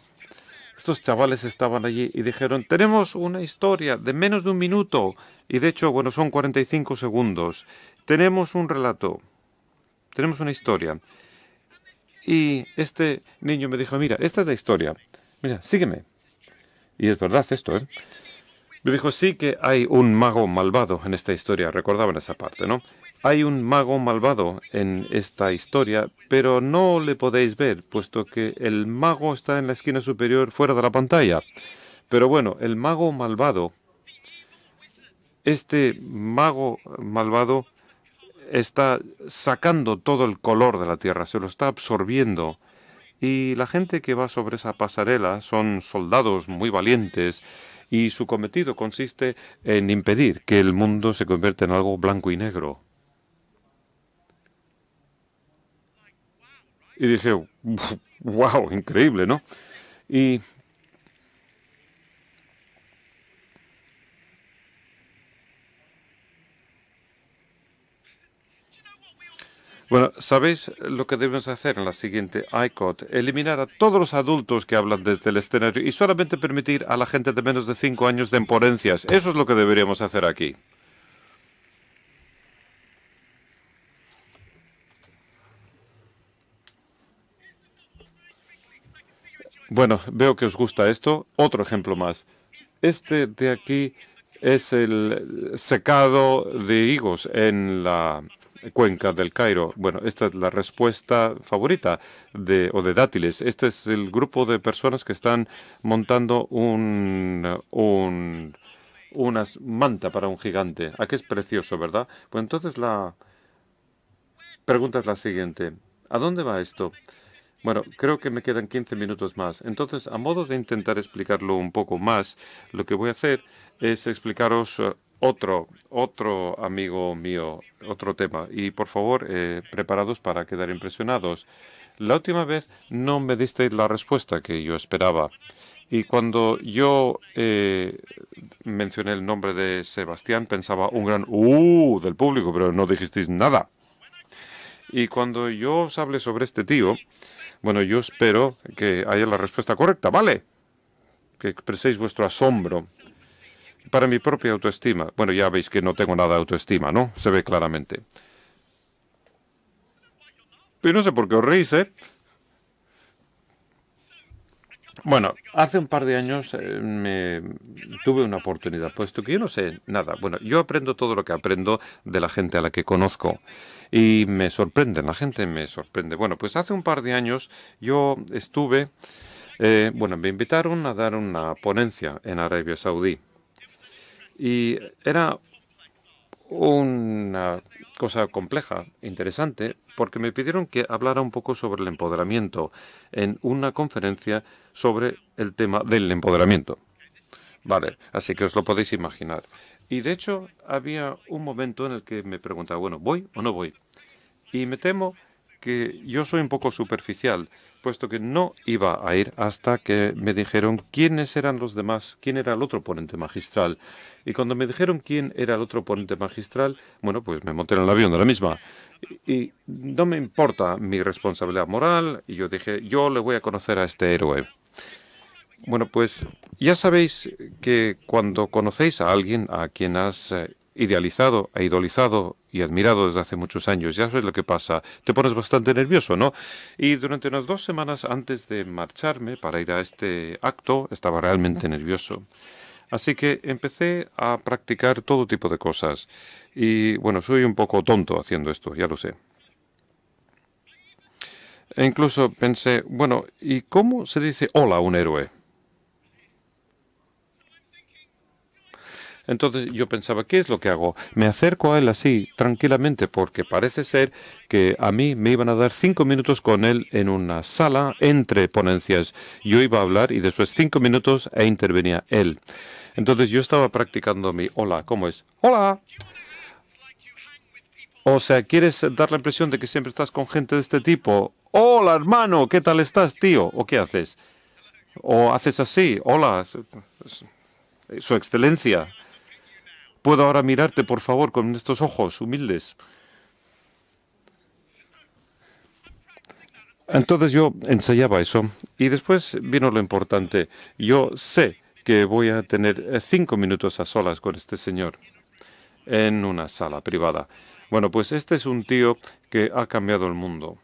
estaban allí y dijeron, tenemos una historia de menos de un minuto, y de hecho, bueno, son 45 segundos. Tenemos un relato, tenemos una historia. Y este niño me dijo, mira, esta es la historia. Mira, sígueme. Y es verdad esto, ¿eh? Me dijo, sí que hay un mago malvado en esta historia. Recordaban esa parte, ¿no? Hay un mago malvado en esta historia, pero no le podéis ver, puesto que el mago está en la esquina superior fuera de la pantalla. Pero bueno, el mago malvado, este mago malvado está sacando todo el color de la tierra, se lo está absorbiendo. Y la gente que va sobre esa pasarela son soldados muy valientes y su cometido consiste en impedir que el mundo se convierta en algo blanco y negro. Y dije, wow, increíble, ¿no? Y bueno, ¿sabéis lo que debemos hacer en la siguiente ICOT? Eliminar a todos los adultos que hablan desde el escenario y solamente permitir a la gente de menos de 5 años de ponencias. Eso es lo que deberíamos hacer aquí. Bueno, veo que os gusta esto. Otro ejemplo más. Este de aquí es el secado de higos en la cuenca del Cairo. Bueno, esta es la respuesta favorita o de dátiles. Este es el grupo de personas que están montando una manta para un gigante. Aquí es precioso, ¿verdad? Pues entonces la pregunta es la siguiente. ¿A dónde va esto? Bueno, creo que me quedan 15 minutos más. Entonces, a modo de intentar explicarlo un poco más, lo que voy a hacer es explicaros otro amigo mío, otro tema. Y por favor, preparados para quedar impresionados. La última vez no me disteis la respuesta que yo esperaba. Y cuando yo mencioné el nombre de Sebastián, pensaba un gran del público, pero no dijisteis nada. Y cuando yo os hablé sobre este tío, bueno, yo espero que haya la respuesta correcta, ¿vale? Que expreséis vuestro asombro. Para mi propia autoestima. Bueno, ya veis que no tengo nada de autoestima, ¿no? Se ve claramente. Pero no sé por qué os reís, ¿eh? Bueno, hace un par de años tuve una oportunidad, puesto que yo no sé nada. Bueno, yo aprendo todo lo que aprendo de la gente a la que conozco. Y me sorprende, la gente me sorprende. Bueno, pues hace un par de años yo estuve, bueno, me invitaron a dar una ponencia en Arabia Saudí. Y era una cosa compleja, interesante, porque me pidieron que hablara un poco sobre el empoderamiento en una conferencia sobre el tema del empoderamiento. Vale, así que os lo podéis imaginar. Y de hecho había un momento en el que me preguntaba, bueno, ¿voy o no voy? Y me temo que yo soy un poco superficial, puesto que no iba a ir hasta que me dijeron quiénes eran los demás, quién era el otro ponente magistral. Y cuando me dijeron quién era el otro ponente magistral, bueno, pues me monté en el avión de la misma. Y no me importa mi responsabilidad moral, y yo dije, yo le voy a conocer a este héroe. Bueno, pues ya sabéis que cuando conocéis a alguien a quien has idealizado, idolizado y admirado desde hace muchos años, ya sabes lo que pasa, te pones bastante nervioso, ¿no? Y durante unas 2 semanas antes de marcharme para ir a este acto, estaba realmente nervioso. Así que empecé a practicar todo tipo de cosas. Y bueno, soy un poco tonto haciendo esto, ya lo sé. E incluso pensé, bueno, ¿y cómo se dice hola a un héroe? Entonces yo pensaba, ¿qué es lo que hago? Me acerco a él así, tranquilamente, porque parece ser que a mí me iban a dar 5 minutos con él en una sala entre ponencias. Yo iba a hablar y después 5 minutos intervenía él. Entonces yo estaba practicando mi hola, ¿cómo es? Hola. O sea, ¿quieres dar la impresión de que siempre estás con gente de este tipo? Hola, hermano, ¿qué tal estás, tío? ¿O qué haces? O haces así, hola, su excelencia. ¿Puedo ahora mirarte, por favor, con estos ojos humildes? Entonces yo ensayaba eso y después vino lo importante. Yo sé que voy a tener 5 minutos a solas con este señor en una sala privada. Bueno, pues este es un tío que ha cambiado el mundo.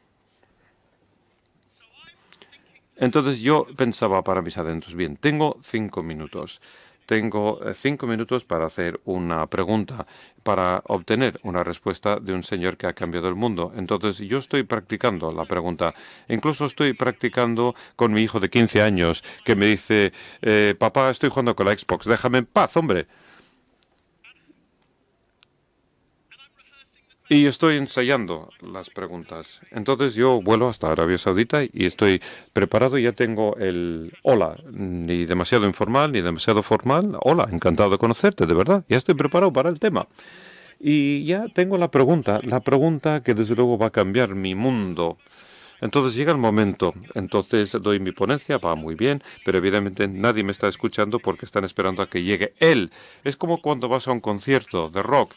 Entonces yo pensaba para mis adentros, bien, tengo 5 minutos. Tengo 5 minutos para hacer una pregunta, para obtener una respuesta de un señor que ha cambiado el mundo. Entonces yo estoy practicando la pregunta. Incluso estoy practicando con mi hijo de 15 años, que me dice, papá, estoy jugando con la Xbox, déjame en paz, hombre. Y estoy ensayando las preguntas. Entonces yo vuelo hasta Arabia Saudita y estoy preparado. Ya tengo el hola, ni demasiado informal ni demasiado formal. Hola, encantado de conocerte, de verdad. Ya estoy preparado para el tema. Y ya tengo la pregunta que desde luego va a cambiar mi mundo. Entonces llega el momento, entonces doy mi ponencia, va muy bien, pero evidentemente nadie me está escuchando porque están esperando a que llegue él. Es como cuando vas a un concierto de rock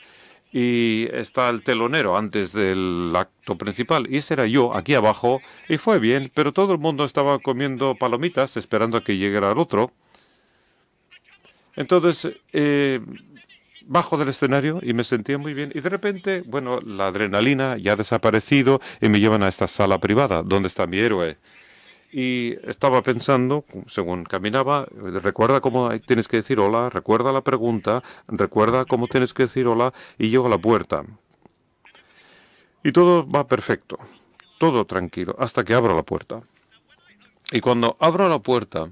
y está el telonero antes del acto principal, y ese era yo aquí abajo, y fue bien, pero todo el mundo estaba comiendo palomitas esperando a que llegara el otro. Entonces, bajo del escenario y me sentía muy bien. Y de repente, bueno, la adrenalina ya ha desaparecido y me llevan a esta sala privada, donde está mi héroe. Y estaba pensando, según caminaba, recuerda cómo tienes que decir hola, recuerda la pregunta, recuerda cómo tienes que decir hola, y llego a la puerta. Y todo va perfecto, todo tranquilo, hasta que abro la puerta. Y cuando abro la puerta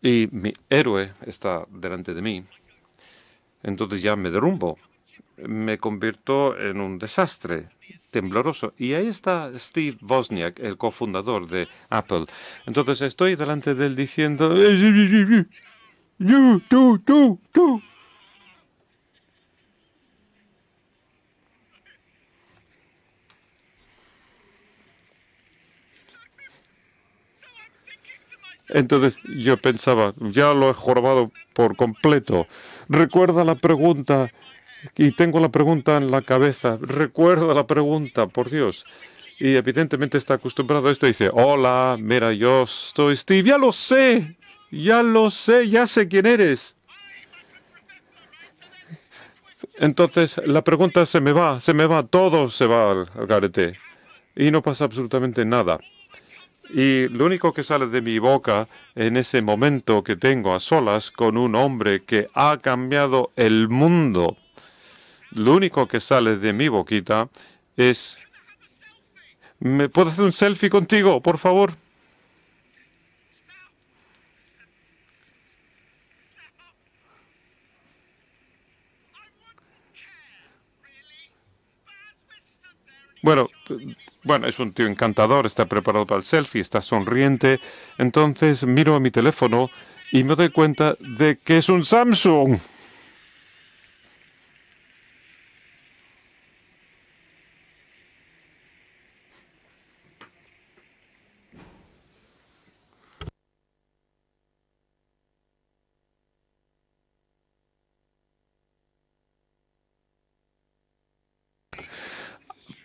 y mi héroe está delante de mí, entonces ya me derrumbo, me convierto en un desastre tembloroso. Y ahí está Steve Wozniak, el cofundador de Apple. Entonces estoy delante de él diciendo, tú. Entonces yo pensaba, ya lo he jorobado por completo. Recuerda la pregunta, y tengo la pregunta en la cabeza. Recuerda la pregunta, por Dios. Y evidentemente está acostumbrado a esto y dice, hola, mira, yo soy Steve, ya sé quién eres. Entonces la pregunta se me va, todo se va al garete y no pasa absolutamente nada. Y lo único que sale de mi boca en ese momento que tengo a solas con un hombre que ha cambiado el mundo, lo único que sale de mi boquita es, ¿me puedo hacer un selfie contigo, por favor? Bueno, es un tío encantador, está preparado para el selfie, está sonriente. Entonces miro a mi teléfono y me doy cuenta de que es un Samsung.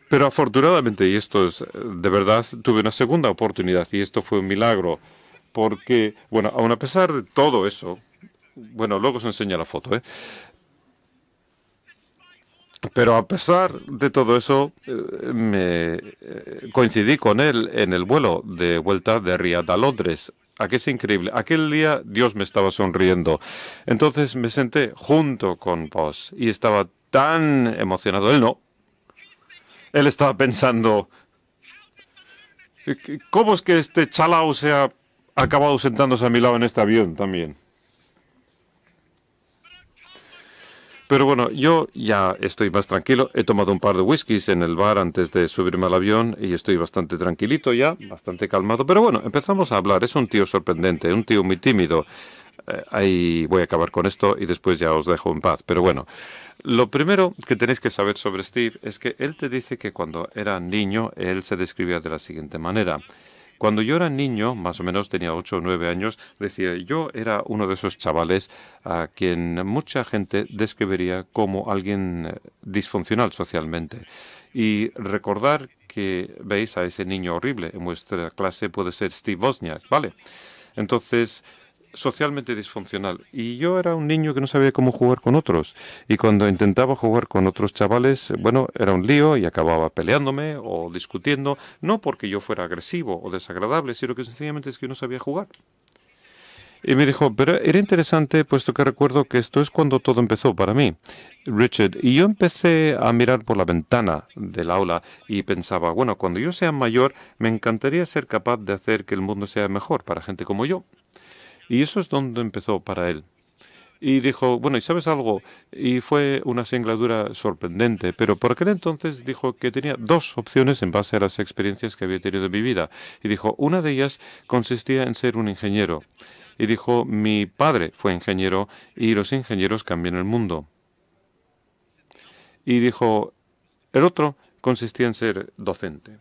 Pero afortunadamente, y esto es de verdad, tuve una segunda oportunidad y esto fue un milagro. Porque, bueno, aun a pesar de todo eso, bueno, luego os enseño la foto, ¿eh? Pero a pesar de todo eso, coincidí con él en el vuelo de vuelta de Riad a Londres. Aquí es increíble. Aquel día Dios me estaba sonriendo. Entonces me senté junto con Voss y estaba tan emocionado. Él no. Él estaba pensando, ¿cómo es que este chalao se ha acabado sentándose a mi lado en este avión también? Pero bueno, yo ya estoy más tranquilo. He tomado un par de whiskies en el bar antes de subirme al avión y estoy bastante tranquilito ya, bastante calmado. Pero bueno, empezamos a hablar. Es un tío sorprendente, un tío muy tímido. Ahí voy a acabar con esto y después ya os dejo en paz. Pero bueno, lo primero que tenéis que saber sobre Steve es que él te dice que cuando era niño, él se describía de la siguiente manera. Cuando yo era niño, más o menos tenía 8 o 9 años, decía, yo era uno de esos chavales a quien mucha gente describiría como alguien disfuncional socialmente. Y recordar que veis a ese niño horrible en vuestra clase puede ser Steve Wozniak, ¿vale? Entonces, socialmente disfuncional. Y yo era un niño que no sabía cómo jugar con otros. Y cuando intentaba jugar con otros chavales, bueno, era un lío y acababa peleándome o discutiendo, no porque yo fuera agresivo o desagradable, sino que sencillamente es que yo no sabía jugar. Y me dijo, pero era interesante, puesto que recuerdo que esto es cuando todo empezó para mí, Richard. Y yo empecé a mirar por la ventana del aula y pensaba, bueno, cuando yo sea mayor, me encantaría ser capaz de hacer que el mundo sea mejor para gente como yo. Y eso es donde empezó para él. Y dijo, bueno, ¿y sabes algo? Y fue una singladura sorprendente, pero por aquel entonces dijo que tenía dos opciones en base a las experiencias que había tenido en mi vida. Y dijo, una de ellas consistía en ser un ingeniero. Y dijo, mi padre fue ingeniero y los ingenieros cambian el mundo. Y dijo, el otro consistía en ser docente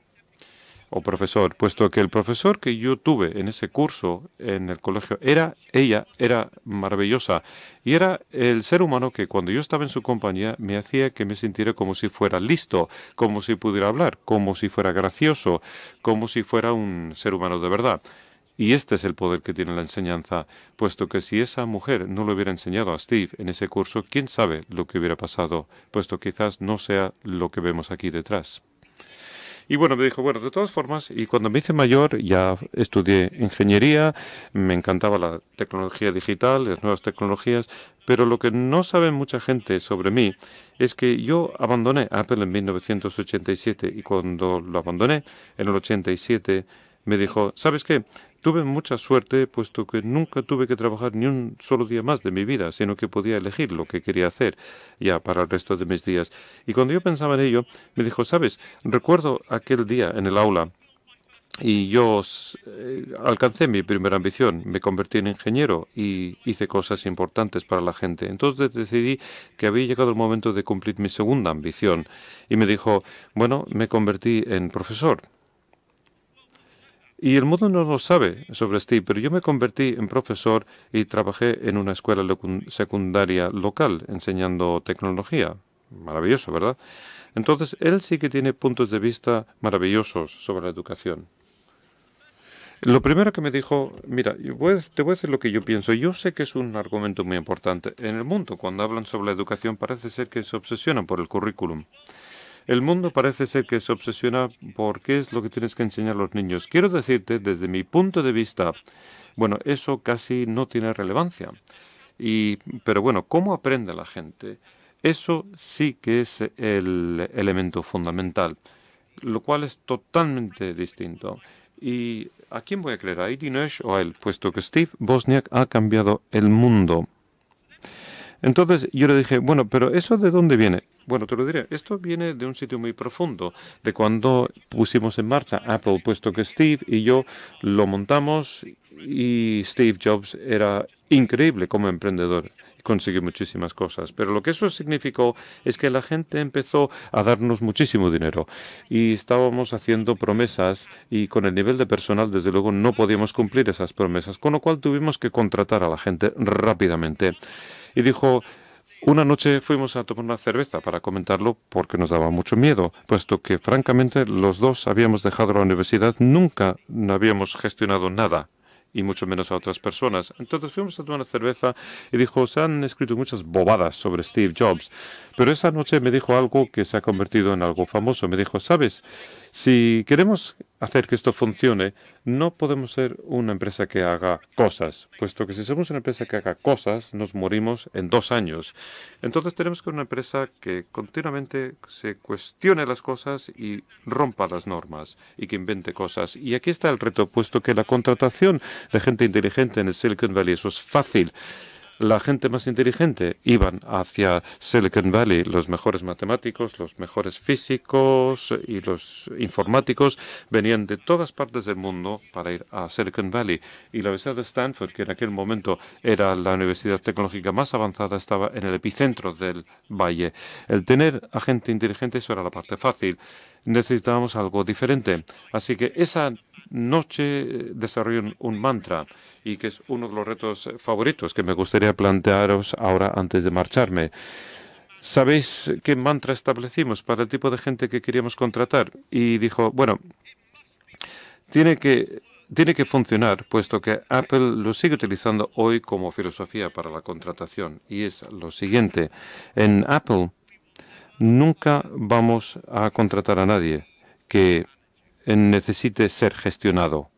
o profesor, puesto que el profesor que yo tuve en ese curso en el colegio ella era maravillosa y era el ser humano que cuando yo estaba en su compañía me hacía que me sintiera como si fuera listo, como si pudiera hablar, como si fuera gracioso, como si fuera un ser humano de verdad. Y este es el poder que tiene la enseñanza, puesto que si esa mujer no lo hubiera enseñado a Steve en ese curso, quién sabe lo que hubiera pasado, puesto quizás no sea lo que vemos aquí detrás. Y bueno, me dijo, bueno, de todas formas, y cuando me hice mayor ya estudié ingeniería, me encantaba la tecnología digital, las nuevas tecnologías, pero lo que no sabe mucha gente sobre mí es que yo abandoné Apple en 1987 y cuando lo abandoné en el 87 me dijo, ¿sabes qué? Tuve mucha suerte puesto que nunca tuve que trabajar ni un solo día más de mi vida, sino que podía elegir lo que quería hacer ya para el resto de mis días. Y cuando yo pensaba en ello, me dijo, ¿sabes? Recuerdo aquel día en el aula y yo alcancé mi primera ambición, me convertí en ingeniero y hice cosas importantes para la gente. Entonces decidí que había llegado el momento de cumplir mi segunda ambición y me dijo, bueno, me convertí en profesor. Y el mundo no lo sabe sobre Steve, pero yo me convertí en profesor y trabajé en una escuela secundaria local enseñando tecnología. Maravilloso, ¿verdad? Entonces, él sí que tiene puntos de vista maravillosos sobre la educación. Lo primero que me dijo, mira, te voy a decir lo que yo pienso. Yo sé que es un argumento muy importante. En el mundo, cuando hablan sobre la educación, parece ser que se obsesionan por el currículum. El mundo parece ser que se obsesiona por qué es lo que tienes que enseñar a los niños. Quiero decirte, desde mi punto de vista, bueno, eso casi no tiene relevancia. Pero bueno, ¿cómo aprende la gente? Eso sí que es el elemento fundamental, lo cual es totalmente distinto. ¿Y a quién voy a creer? ¿A Edie Nash o a él? Puesto que Steve Wozniak ha cambiado el mundo. Entonces yo le dije, bueno, pero ¿eso de dónde viene? Bueno, te lo diré, esto viene de un sitio muy profundo, de cuando pusimos en marcha Apple, puesto que Steve y yo lo montamos y Steve Jobs era increíble como emprendedor. Consiguió muchísimas cosas, pero lo que eso significó es que la gente empezó a darnos muchísimo dinero y estábamos haciendo promesas y con el nivel de personal desde luego no podíamos cumplir esas promesas, con lo cual tuvimos que contratar a la gente rápidamente. Y dijo, Una noche fuimos a tomar una cerveza para comentarlo porque nos daba mucho miedo, puesto que francamente los dos habíamos dejado la universidad, nunca habíamos gestionado nada, y mucho menos a otras personas. Entonces fuimos a tomar una cerveza y dijo, se han escrito muchas bobadas sobre Steve Jobs, pero esa noche me dijo algo que se ha convertido en algo famoso. Me dijo, ¿sabes? Si queremos hacer que esto funcione, no podemos ser una empresa que haga cosas, puesto que si somos una empresa que haga cosas, nos morimos en 2 años. Entonces tenemos que ser una empresa que continuamente se cuestione las cosas y rompa las normas y que invente cosas. Y aquí está el reto, puesto que la contratación de gente inteligente en el Silicon Valley, eso es fácil. La gente más inteligente iban hacia Silicon Valley, los mejores matemáticos, los mejores físicos y los informáticos venían de todas partes del mundo para ir a Silicon Valley. Y la Universidad de Stanford, que en aquel momento era la universidad tecnológica más avanzada, estaba en el epicentro del valle. El tener a gente inteligente, eso era la parte fácil. Necesitábamos algo diferente. Así que esa noche desarrollé un mantra y que es uno de los retos favoritos que me gustaría plantearos ahora antes de marcharme. ¿Sabéis qué mantra establecimos para el tipo de gente que queríamos contratar? Y dijo, bueno, tiene que funcionar, puesto que Apple lo sigue utilizando hoy como filosofía para la contratación. Y es lo siguiente, en Apple nunca vamos a contratar a nadie que necesite ser gestionado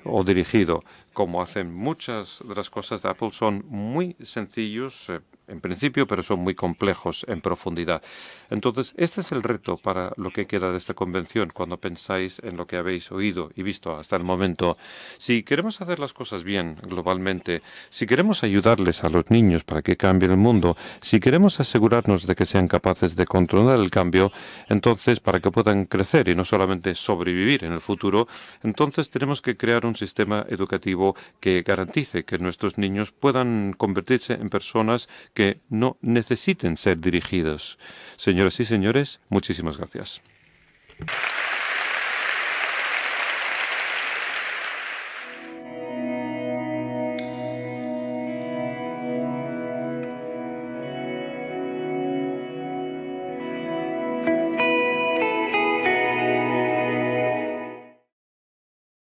o dirigido. Como hacen muchas de las cosas de Apple, son muy sencillos en principio, pero son muy complejos en profundidad. Entonces, este es el reto para lo que queda de esta convención, cuando pensáis en lo que habéis oído y visto hasta el momento. Si queremos hacer las cosas bien globalmente, si queremos ayudarles a los niños para que cambien el mundo, si queremos asegurarnos de que sean capaces de controlar el cambio, entonces, para que puedan crecer y no solamente sobrevivir en el futuro, entonces tenemos que crear un sistema educativo que garantice que nuestros niños puedan convertirse en personas que no necesiten ser dirigidos. Señoras y señores, muchísimas gracias.